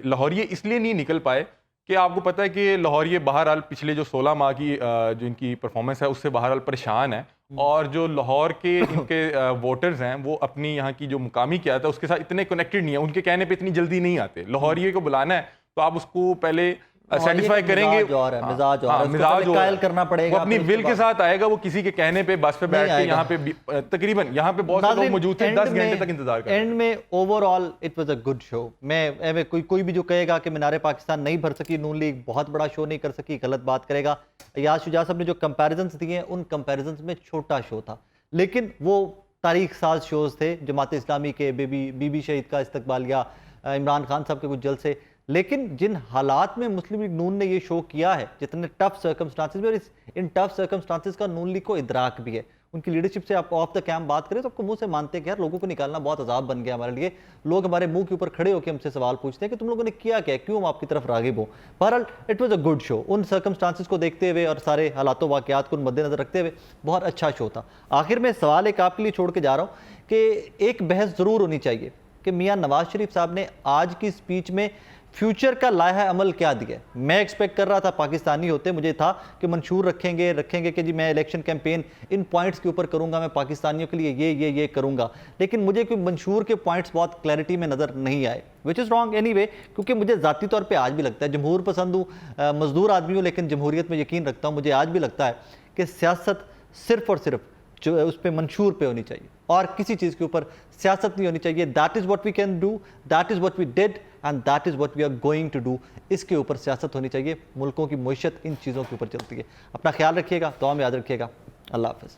लाहौरिये इसलिए नहीं निकल पाए कि आपको पता है कि लाहौरिये बहरहाल पिछले जो 16 माह की जो इनकी परफॉर्मेंस है उससे बहरहाल परेशान है, और जो लाहौर के इनके वोटर्स हैं वो अपनी यहाँ की जो मुकामी क़यादत है उसके साथ इतने कनेक्टेड नहीं है, उनके कहने पे इतनी जल्दी नहीं आते। लाहौरिये को बुलाना है तो आप उसको पहले सेटिस्फाई करेंगे, मिजाज कायल करना पड़ेगा, वो अपनी विल के साथ आएगा, वो किसी के कहने पे बस पे बैठ के यहाँ पे तकरीबन यहाँ पे बहुत लोग मौजूद थे, 10 घंटे तक इंतजार कर। एंड में overall it was a good show. मैं कोई भी जो कहेगा कि मीनार पाकिस्तान नहीं भर सकी, नून लीग बहुत बड़ा शो नहीं कर सकी, गलत बात करेगा। याद शुजा साहब ने जो कंपैरिजंस दिए हैं उन कंपैरिजंस में छोटा शो था, लेकिन वो तारीख साज शोज थे। जमात इस्लामी के बीबी शहीद का इस्तकबालिया, इमरान खान साहब के कुछ जलसे, लेकिन जिन हालात में मुस्लिम लीग नून ने ये शो किया है, जितने टफ सर्कमस्टांसेस में, और इन टफ सर्कमस्टांसेस का नून लीग को इदराक भी है। उनकी लीडरशिप से आप ऑफ द कैंप बात करें तो आपको मुंह से मानते हैं कि यार लोगों को निकालना बहुत अजाब बन गया हमारे लिए। लोग हमारे मुंह के ऊपर खड़े होकर हमसे सवाल पूछते हैं कि तुम लोगों ने किया क्या, क्यों हम आपकी तरफ रागिब हो। बहरहाल it was a good show, उन सर्कमस्टांसेस को देखते हुए और सारे हालातों वाक़यात को मद्देनजर रखते हुए बहुत अच्छा शो था। आखिर में सवाल एक आपके लिए छोड़ के जा रहा हूँ कि एक बहस ज़रूर होनी चाहिए कि मियाँ नवाज शरीफ साहब ने आज की स्पीच में फ्यूचर का लाहा अमल क्या दिया। मैं एक्सपेक्ट कर रहा था पाकिस्तानी होते, मुझे था कि मंशूर रखेंगे कि जी मैं इलेक्शन कैंपेन इन पॉइंट्स के ऊपर करूंगा, मैं पाकिस्तानियों के लिए ये करूंगा, लेकिन मुझे कोई मंशूर के पॉइंट्स बहुत क्लैरिटी में नज़र नहीं आए, विच इज़ रॉन्ग एनीवे, क्योंकि मुझे ज़ाती तौर पे आज भी लगता है, जमहूर पसंद हूँ, मजदूर आदमी हूँ, लेकिन जमहूरियत में यकीन रखता हूँ। मुझे आज भी लगता है कि सियासत सिर्फ और सिर्फ जो उस पर मंशूर पे होनी चाहिए और किसी चीज़ के ऊपर सियासत नहीं होनी चाहिए। That is what we can do, that is what we did and that is what we are going to do. इसके ऊपर सियासत होनी चाहिए, मुल्कों की मईशत इन चीज़ों के ऊपर चलती है। अपना ख्याल रखिएगा, दुआ में याद रखिएगा। अल्लाह हाफ़िज़।